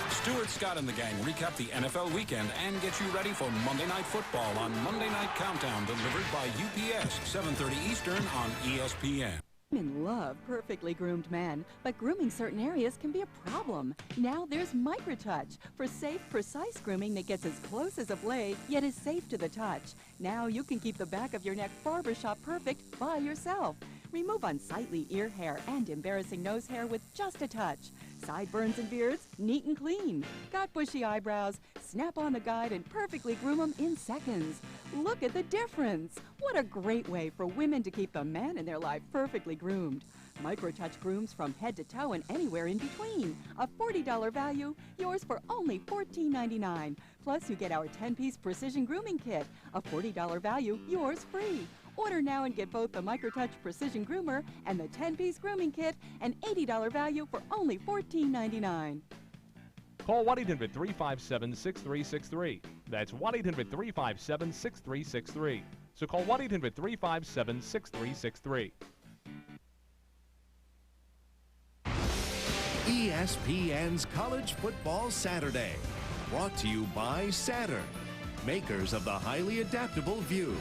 Stuart Scott and the gang recap the NFL weekend and get you ready for Monday Night Football on Monday Night Countdown, delivered by UPS, 7:30 Eastern on ESPN. Women love perfectly groomed men, but grooming certain areas can be a problem. Now there's Microtouch for safe, precise grooming that gets as close as a blade, yet is safe to the touch. Now you can keep the back of your neck barbershop perfect by yourself. Remove unsightly ear hair and embarrassing nose hair with just a touch. Sideburns and beards, neat and clean. Got bushy eyebrows? Snap on the guide and perfectly groom them in seconds. Look at the difference. What a great way for women to keep the man in their life perfectly groomed. Microtouch grooms from head to toe and anywhere in between. A $40 value, yours for only $14.99. Plus, you get our 10-piece precision grooming kit. A $40 value, yours free. Order now and get both the Microtouch Precision Groomer and the 10-piece grooming kit, an $80 value for only $14.99. Call 1-800-357-6363. That's 1-800-357-6363. So call 1-800-357-6363. ESPN's College Football Saturday. Brought to you by Saturn, makers of the highly adaptable View,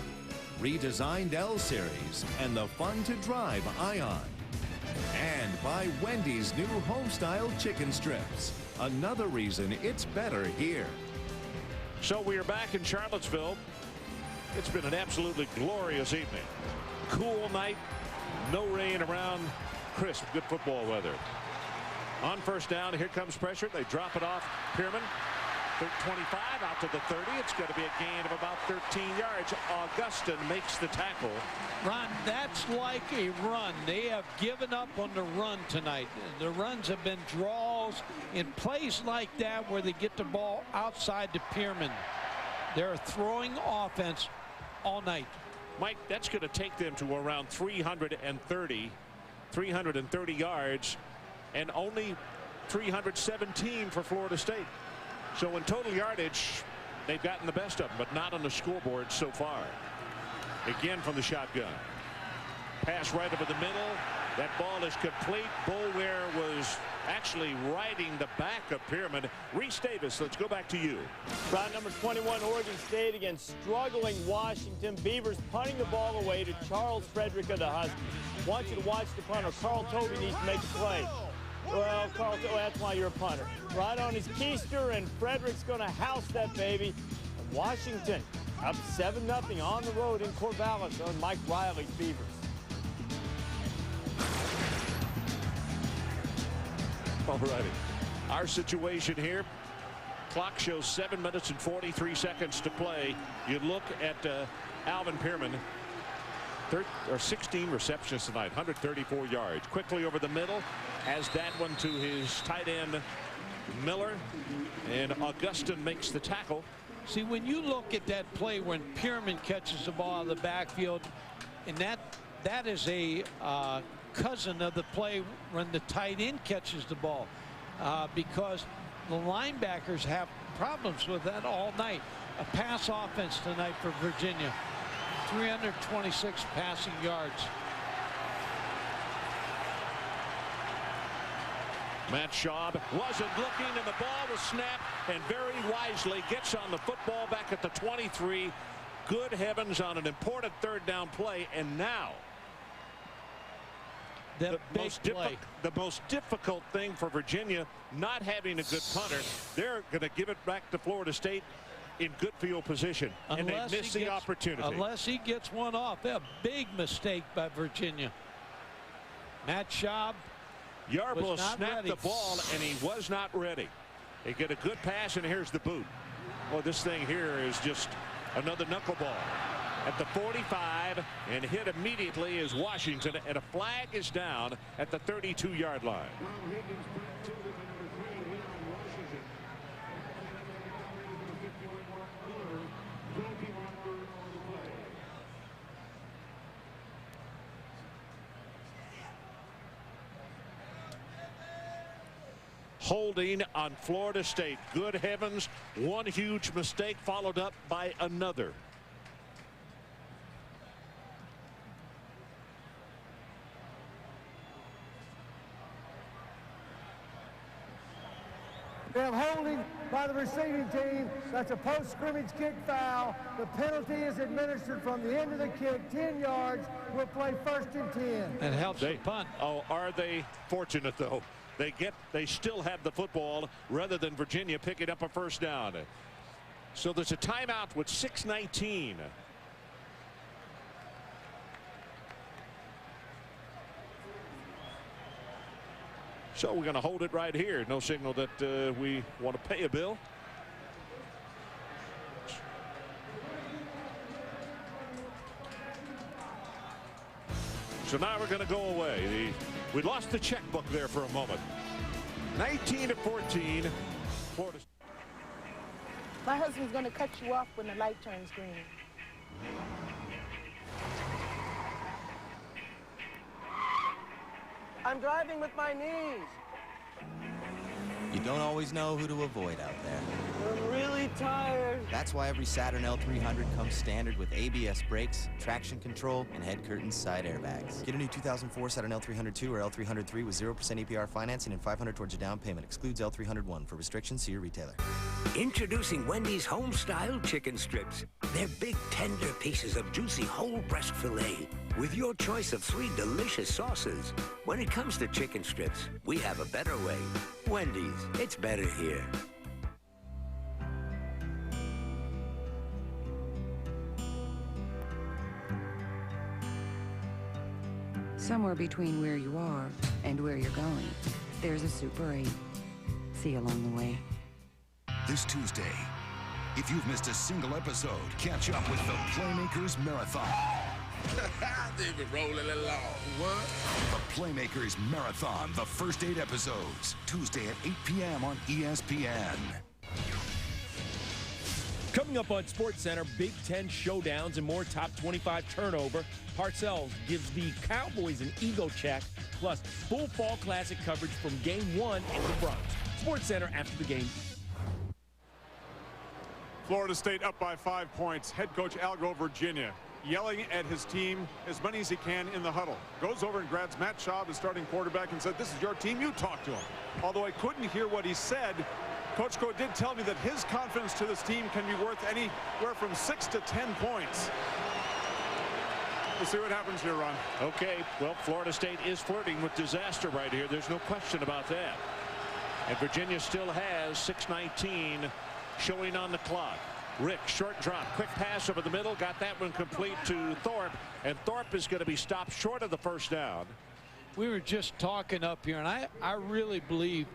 redesigned L-Series, and the fun-to-drive Ion. And by Wendy's new home-style chicken strips. Another reason it's better here. So we are back in Charlottesville. It's been an absolutely glorious evening. Cool night, no rain around, crisp, good football weather. On first down, here comes pressure. They drop it off. Pierman, 25 out to the 30. It's going to be a gain of about 13 yards. Augustin makes the tackle. Ron, that's like a run. They have given up on the run tonight. The runs have been draws in plays like that where they get the ball outside the Pierman. They're a throwing offense all night. Mike, that's going to take them to around 330 yards, and only 317 for Florida State. So in total yardage, they've gotten the best of them, but not on the scoreboard so far. Again from the shotgun. Pass right over the middle. That ball is complete. Boulware was actually riding the back of Pierman. Reese Davis, let's go back to you. Round number 21, Oregon State against struggling Washington. Beavers punting the ball away to Charles Frederick of the Huskies. Want you to watch the punter. Carl Tobey needs to make a play. Well, Carl, that's why you're a punter. Right on his keister, and Frederick's going to house that baby. And Washington up 7-0 on the road in Corvallis on Mike Riley's Beavers. All righty. Our situation here. Clock shows 7 minutes and 43 seconds to play. You look at Alvin Pierman. 16 receptions tonight, 134 yards. Quickly over the middle, has that one to his tight end Miller, and Augustin makes the tackle. See, when you look at that play when Pierman catches the ball out of the backfield, and that is a cousin of the play when the tight end catches the ball, because the linebackers have problems with that all night. A pass offense tonight for Virginia. 326 passing yards. Matt Schaub wasn't looking, and the ball was snapped, and very wisely gets on the football back at the 23. Good heavens, on an important third down play, and now the most difficult thing for Virginia, not having a good punter. They're going to give it back to Florida State in good field position, and they miss the opportunity. Unless he gets one off. A big mistake by Virginia. Matt Schaub. Yarbrough snapped the ball, and he was not ready. They get a good pass, and here's the boot. Well, this thing here is just another knuckleball at the 45, and hit immediately is Washington, and a flag is down at the 32-yard line. Holding on Florida State. Good heavens, one huge mistake followed up by another. We have holding by the receiving team. That's a post-scrimmage kick foul. The penalty is administered from the end of the kick, 10 yards. We'll play 1st and 10. And helps the punt. Oh, are they fortunate, though? They still have the football rather than Virginia picking up a first down. So there's a timeout with 6:19. So we're going to hold it right here. No signal that we want to pay a bill. So now we're going to go away. We lost the checkbook there for a moment. 19-14. Florida. My husband's going to cut you off when the light turns green. I'm driving with my knees. You don't always know who to avoid out there. I'm really tired. That's why every Saturn L300 comes standard with ABS brakes, traction control, and head curtain side airbags. Get a new 2004 Saturn L302 or L303 with 0% APR financing and $500 towards your down payment. Excludes L301. For restrictions, see your retailer. Introducing Wendy's home-style chicken strips. They're big, tender pieces of juicy whole breast filet with your choice of 3 delicious sauces. When it comes to chicken strips, we have a better way. Wendy's, it's better here. Somewhere between where you are and where you're going, there's a Super 8. See you along the way. This Tuesday, if you've missed a single episode, catch up with the Playmakers Marathon. They've been rolling along. What? The Playmakers Marathon, the first 8 episodes, Tuesday at 8 p.m. on ESPN. Coming up on SportsCenter, Big Ten showdowns and more top 25 turnover. Parcells gives the Cowboys an ego check, plus full Fall Classic coverage from Game 1 in the Bronx. SportsCenter after the game. Florida State up by 5 points. Head coach Algo Virginia yelling at his team as many as he can in the huddle. Goes over and grabs Matt Schaub, the starting quarterback, and said, "This is your team, you talk to him." Although I couldn't hear what he said, Coach Co did tell me that his confidence to this team can be worth anywhere from 6 to 10 points. We'll see what happens here, Ron. Okay, well, Florida State is flirting with disaster right here. There's no question about that. And Virginia still has 6:19 showing on the clock. Rick, short drop, quick pass over the middle, got that one complete to Thorpe, and Thorpe is going to be stopped short of the first down. We were just talking up here, and I really believe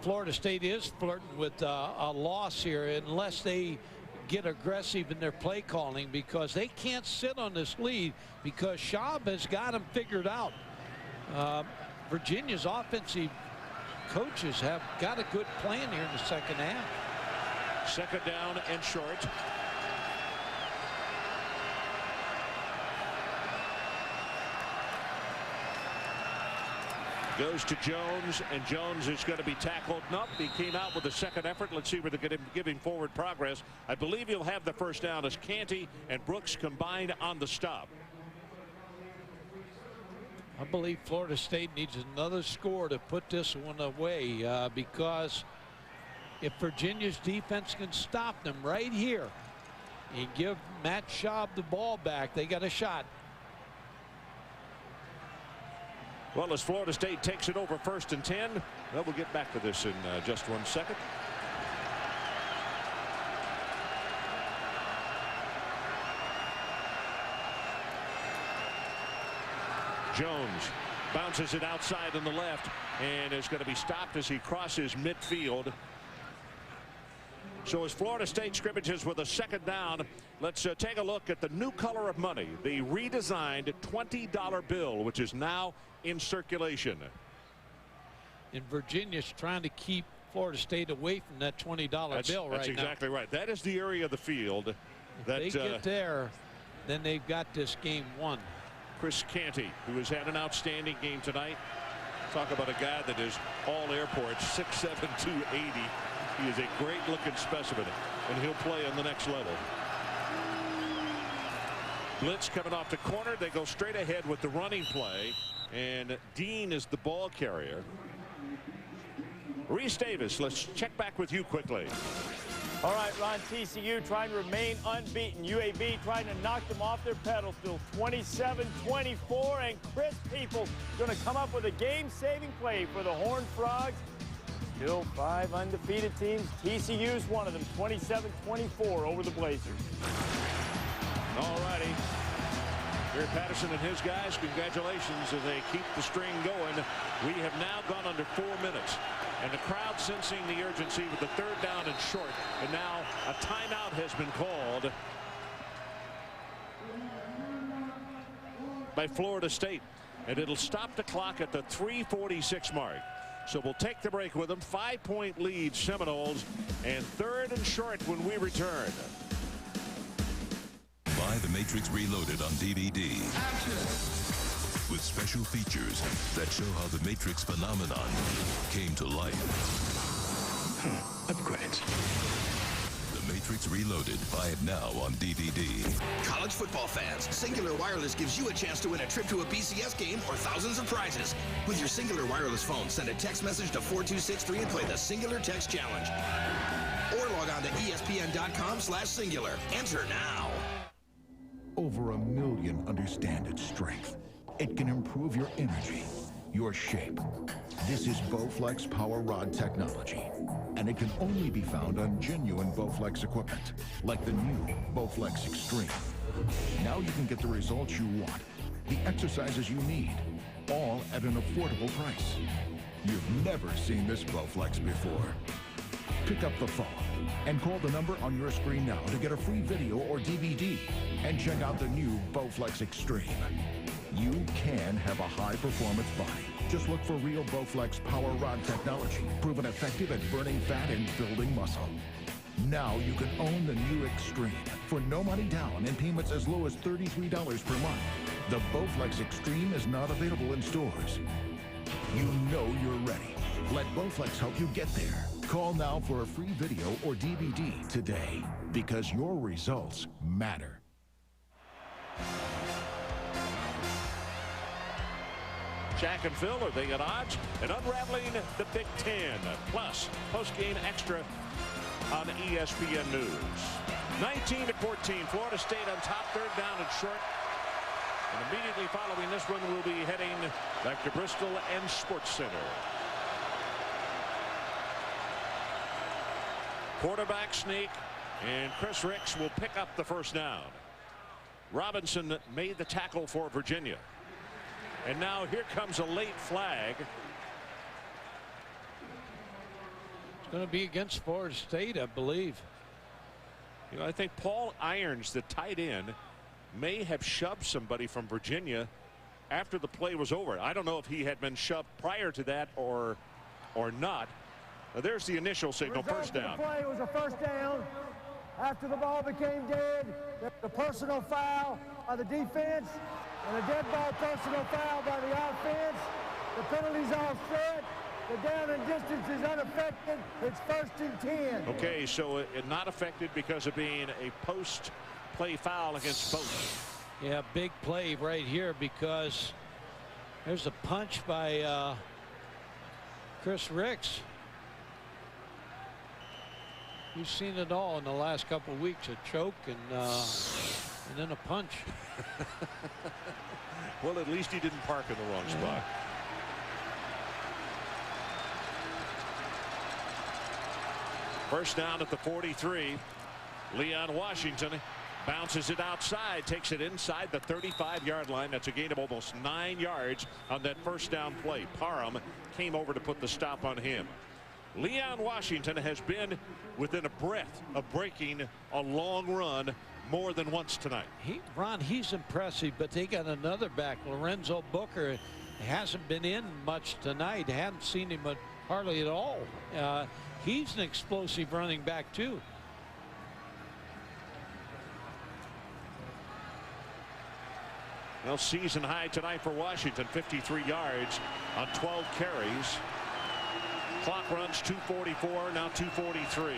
Florida State is flirting with a loss here unless they get aggressive in their play calling, because they can't sit on this lead because Schaub has got them figured out. Virginia's offensive coaches have got a good plan here in the second half. Second down and short. Goes to Jones, and Jones is going to be tackled. Nope, he came out with a second effort. Let's see where they're going to give him forward progress. I believe he'll have the first down as Canty and Brooks combined on the stop. I believe Florida State needs another score to put this one away, because if Virginia's defense can stop them right here and give Matt Schaub the ball back, they got a shot. Well, as Florida State takes it over 1st and 10, well, we'll get back to this in just 1 second. Jones bounces it outside on the left and is going to be stopped as he crosses midfield. So as Florida State scrimmages with a second down, let's take a look at the new color of money, the redesigned $20 bill, which is now in circulation. And Virginia's trying to keep Florida State away from that $20 bill right now. That's exactly right. That is the area of the field that if they get there, then they've got this game won. Chris Canty, who has had an outstanding game tonight. Talk about a guy that is all airports, 6'7", 280. He is a great looking specimen, and he'll play on the next level. Blitz coming off the corner. They go straight ahead with the running play, and Dean is the ball carrier. Reese Davis, let's check back with you quickly. All right, Ron, TCU trying to remain unbeaten. UAB trying to knock them off their pedal. Still 27-24, and Chris Peoples going to come up with a game-saving play for the Horned Frogs. Still 5 undefeated teams. TCU's one of them, 27-24 over the Blazers. All righty. Gary Patterson and his guys, congratulations as they keep the string going. We have now gone under 4 minutes. And the crowd sensing the urgency with the 3rd down and short. And now a timeout has been called by Florida State. And it'll stop the clock at the 3:46 mark. So we'll take the break with them. 5-point lead Seminoles. And 3rd and short when we return. Buy The Matrix Reloaded on DVD. With special features that show how the Matrix phenomenon came to life. Upgrades. The Matrix Reloaded. Buy it now on DVD. College football fans, Singular Wireless gives you a chance to win a trip to a BCS game or thousands of prizes. With your Singular Wireless phone, send a text message to 4263 and play the Singular Text Challenge. Or log on to ESPN.com/Singular. Enter now. Over 1 million understand its strength. It can improve your energy, your shape. This is Bowflex Power Rod technology, and it can only be found on genuine Bowflex equipment, like the new Bowflex Extreme. Now you can get the results you want, the exercises you need, all at an affordable price. You've never seen this Bowflex before. Pick up the phone and call the number on your screen now to get a free video or DVD, and check out the new Bowflex Extreme. You can have a high-performance body. Just look for real Bowflex Power Rod technology, proven effective at burning fat and building muscle. Now you can own the new Extreme for no money down and payments as low as $33 per month. The Bowflex Extreme is not available in stores. You know you're ready. Let Bowflex help you get there. Call now for a free video or DVD today, because your results matter. Jack and Phil, are they at odds? And unraveling the Big Ten. Plus, post-game extra on ESPN News. 19-14, Florida State on top, 3rd down and short. And immediately following this one, we'll be heading back to Bristol and Sports Center. Quarterback sneak, and Chris Ricks will pick up the 1st down. Robinson made the tackle for Virginia. And now here comes a late flag. It's going to be against Florida State, I believe. You know, I think Paul Irons, the tight end, may have shoved somebody from Virginia after the play was over. I don't know if he had been shoved prior to that or not. Now, there's the initial signal, 1st down. The play was a 1st down. After the ball became dead, the personal foul by the defense and a dead ball personal foul by the offense. The penalty's all set. The down and distance is unaffected. It's 1st and 10. Okay, so it not affected because of being a post-play foul against both. Yeah, big play right here because there's a punch by Chris Ricks. We've seen it all in the last couple of weeks, a choke and then a punch. Well, at least he didn't park in the wrong spot. First down at the 43. Leon Washington bounces it outside, takes it inside the 35-yard line. That's a gain of almost 9 yards on that 1st down play. Parham came over to put the stop on him. Leon Washington has been within a breath of breaking a long run more than once tonight. Ron, he's impressive, but they got another back, Lorenzo Booker. Hasn't been in much tonight. Haven't seen him hardly at all. He's an explosive running back too. Well, season high tonight for Washington, 53 yards on 12 carries. Clock runs 2:44, now 2:43.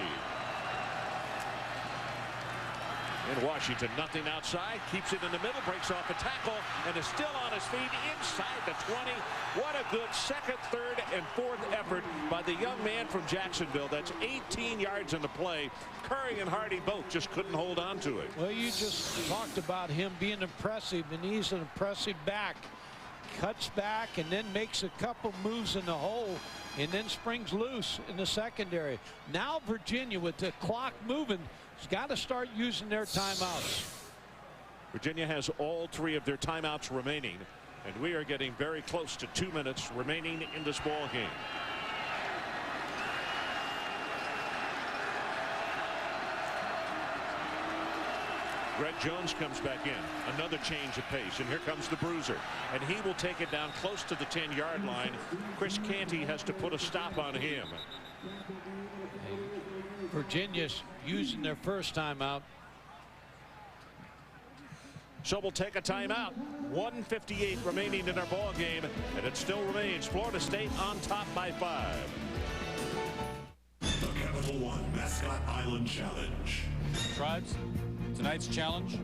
In Washington, nothing outside, keeps it in the middle, breaks off a tackle, and is still on his feet inside the 20. What a good second, third, and fourth effort by the young man from Jacksonville. That's 18 yards in the play. Curry and Hardy both just couldn't hold on to it. Well, you just talked about him being impressive, and he's an impressive back. Cuts back and then makes a couple moves in the hole and then springs loose in the secondary. Now Virginia, with the clock moving, has got to start using their timeouts. Virginia has all 3 of their timeouts remaining, and we are getting very close to 2 minutes remaining in this ball game. Greg Jones comes back in. Another change of pace, and here comes the bruiser, and he will take it down close to the 10-yard line. Chris Canty has to put a stop on him. Virginia's using their first timeout. So we'll take a timeout. 1:58 remaining in our ball game, and it still remains Florida State on top by 5. The Capital One Mascot Island Challenge. Tribes, tonight's challenge,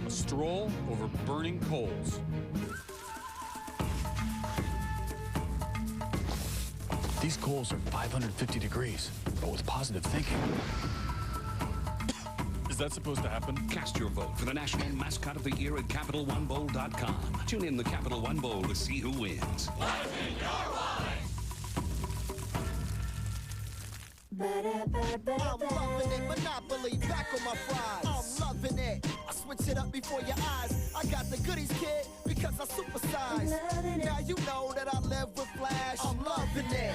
a stroll over burning coals. These coals are 550 degrees, but with positive thinking. Is that supposed to happen? Cast your vote for the National Mascot of the Year at CapitalOneBowl.com. Tune in the Capital One Bowl to see who wins. Life in your wine. I'm loving it, Monopoly, back on my fries. I'm loving it, I switch it up before your eyes. I got the goodies, kid, because I supersize. Now you know that I live with flash. I'm loving it.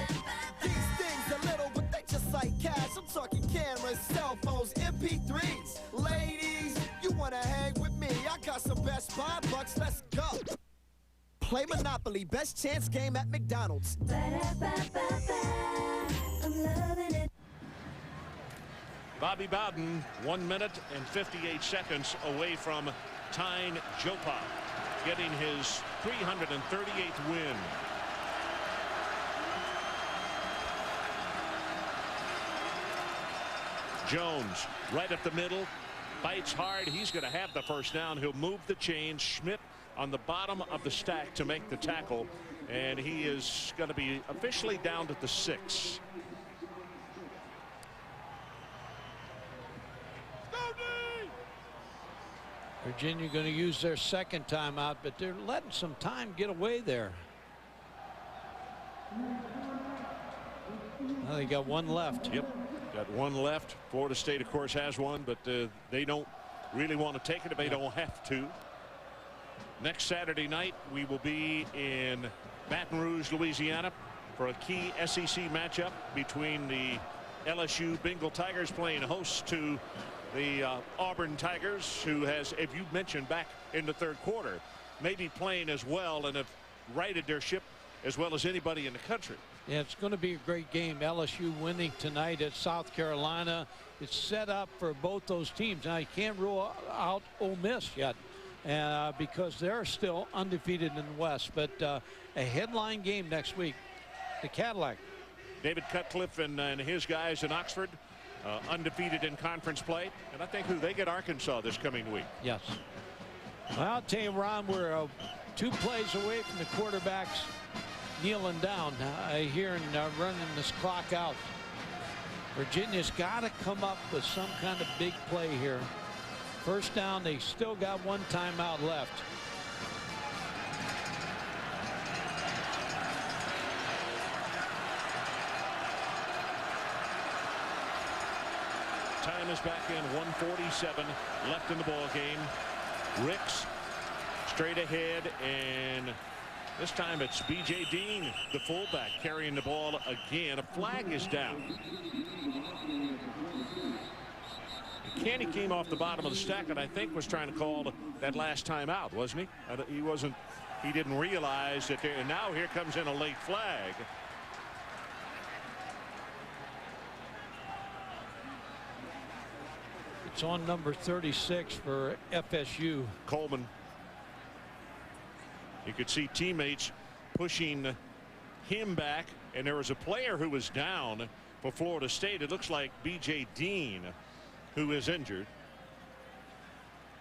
These things are little, but they just like cash. I'm talking cameras, cell phones, MP3s. Ladies, you wanna hang with me? I got some Best Buy bucks, let's go. Play Monopoly, best chance game at McDonald's. I'm loving it. Bobby Bowden, 1 minute and 58 seconds away from tying Joppa, getting his 338th win. Jones right up the middle, bites hard. He's going to have the first down. He'll move the chains. Schmidt on the bottom of the stack to make the tackle, and he is going to be officially down to the 6. Virginia going to use their second timeout, but they're letting some time get away there. Well, they got one left. Yep, got one left. Florida State, of course, has one, but they don't really want to take it if they don't have to. Next Saturday night, we will be in Baton Rouge, Louisiana, for a key SEC matchup between the LSU Bengal Tigers playing host to the Auburn Tigers, who has, if you mentioned back in the third quarter, maybe playing as well and have righted their ship as well as anybody in the country. Yeah, it's going to be a great game. LSU winning tonight at South Carolina. It's set up for both those teams. Now, you can't rule out Ole Miss yet because they're still undefeated in the West. But a headline game next week, the Cadillac. David Cutcliffe and his guys in Oxford, undefeated in conference play, and I think they get Arkansas this coming week. Yes. Well, I'll tell you, Ron, we're 2 plays away from the quarterbacks kneeling down here and running this clock out. Virginia's got to come up with some kind of big play here. First down, they still got 1 timeout left. Time is back in. 1:47 left in the ball game. Ricks straight ahead, and this time it's B.J. Dean, the fullback, carrying the ball again. A flag is down. Canty came off the bottom of the stack and I think was trying to call that last time out, wasn't he? He didn't realize that and now here comes in a late flag. It's on number 36 for FSU. Coleman. You could see teammates pushing him back, and there was a player who was down for Florida State. It looks like B.J. Dean, who is injured.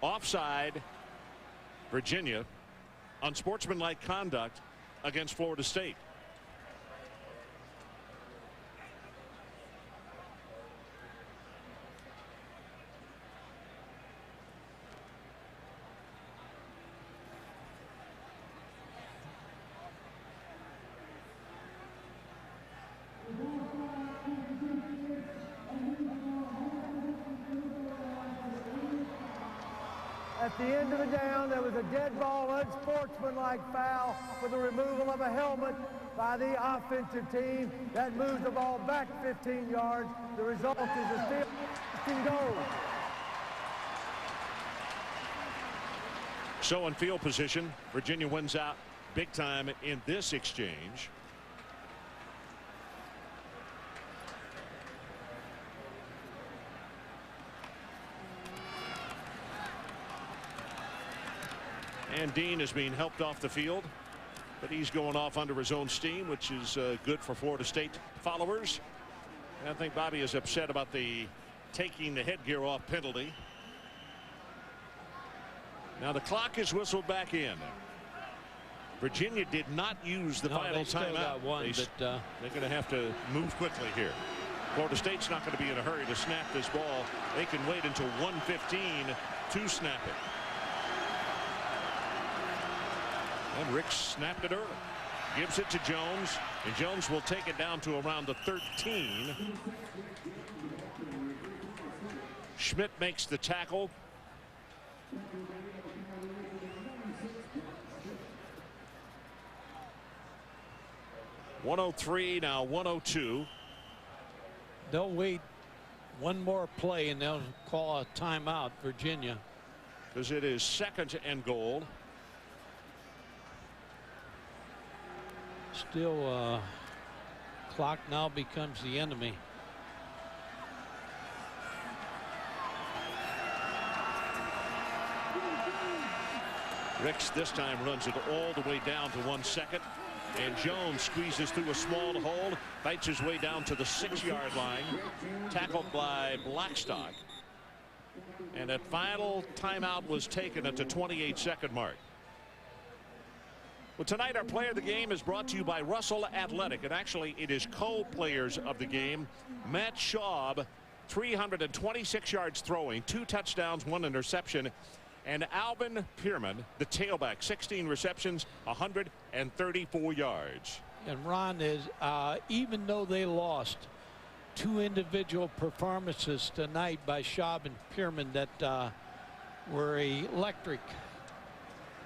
offside Virginia, unsportsmanlike conduct against Florida State. At the end of the down, there was a dead ball, unsportsmanlike foul for the removal of a helmet by the offensive team. That moves the ball back 15 yards. The result is a still 15 goal. So in field position, Virginia wins out big time in this exchange. And Dean is being helped off the field, but he's going off under his own steam, which is good for Florida State followers. And I think Bobby is upset about the taking the headgear off penalty. Now the clock is whistled back in. Virginia did not use the final timeout. They're going to have to move quickly here. Florida State's not going to be in a hurry to snap this ball. They can wait until 1:15 to snap it. And Ricks snapped it early. Gives it to Jones, and Jones will take it down to around the 13. Schmidt makes the tackle. .103 now 1:02. They'll wait one more play and they'll call a timeout, Virginia. Because it is 2nd and goal. Still clock now becomes the enemy. Ricks this time runs it all the way down to 1 second, and Jones squeezes through a small hole, fights his way down to the 6-yard line, tackled by Blackstock, and that final timeout was taken at the 28-second mark. Well, tonight our player of the game is brought to you by Russell Athletic, and actually it is co-players of the game. Matt Schaub, 326 yards throwing, 2 touchdowns, 1 interception, and Alvin Pierman, the tailback, 16 receptions, 134 yards. And Ron, is even though they lost 2 individual performances tonight by Schaub and Pierman that were electric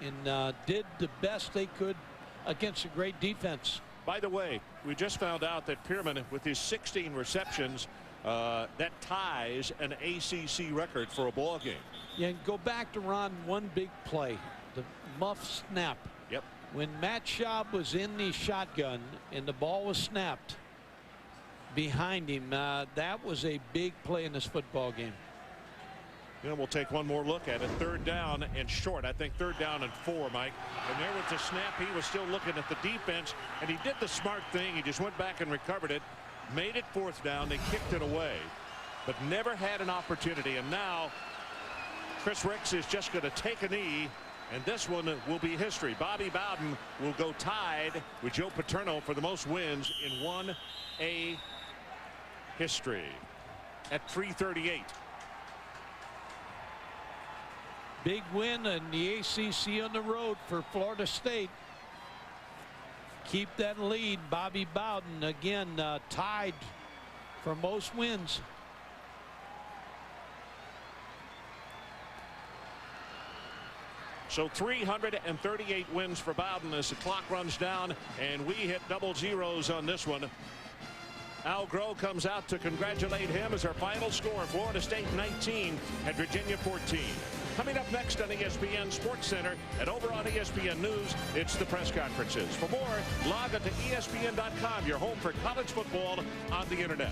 and did the best they could against a great defense. By the way, we just found out that Pierman, with his 16 receptions, that ties an ACC record for a ball game. Yeah, and go back to Ron, one big play, the muff snap. Yep. When Matt Schaub was in the shotgun and the ball was snapped behind him, that was a big play in this football game. Then we'll take one more look at it. 3rd down and short. I think 3rd down and 4, Mike. And there was the snap. He was still looking at the defense, and he did the smart thing. He just went back and recovered it, made it 4th down. They kicked it away, but never had an opportunity. And now Chris Ricks is just going to take a knee, and this one will be history. Bobby Bowden will go tied with Joe Paterno for the most wins in 1A history at 338. Big win in the ACC on the road for Florida State. Keep that lead. Bobby Bowden again tied for most wins. So 338 wins for Bowden as the clock runs down, and we hit double zeros on this one. Al Groh comes out to congratulate him as our final score. Florida State 19 at Virginia 14. Coming up next on ESPN Sports Center and over on ESPN News, it's the press conferences. For more, log on to ESPN.com, your home for college football on the internet.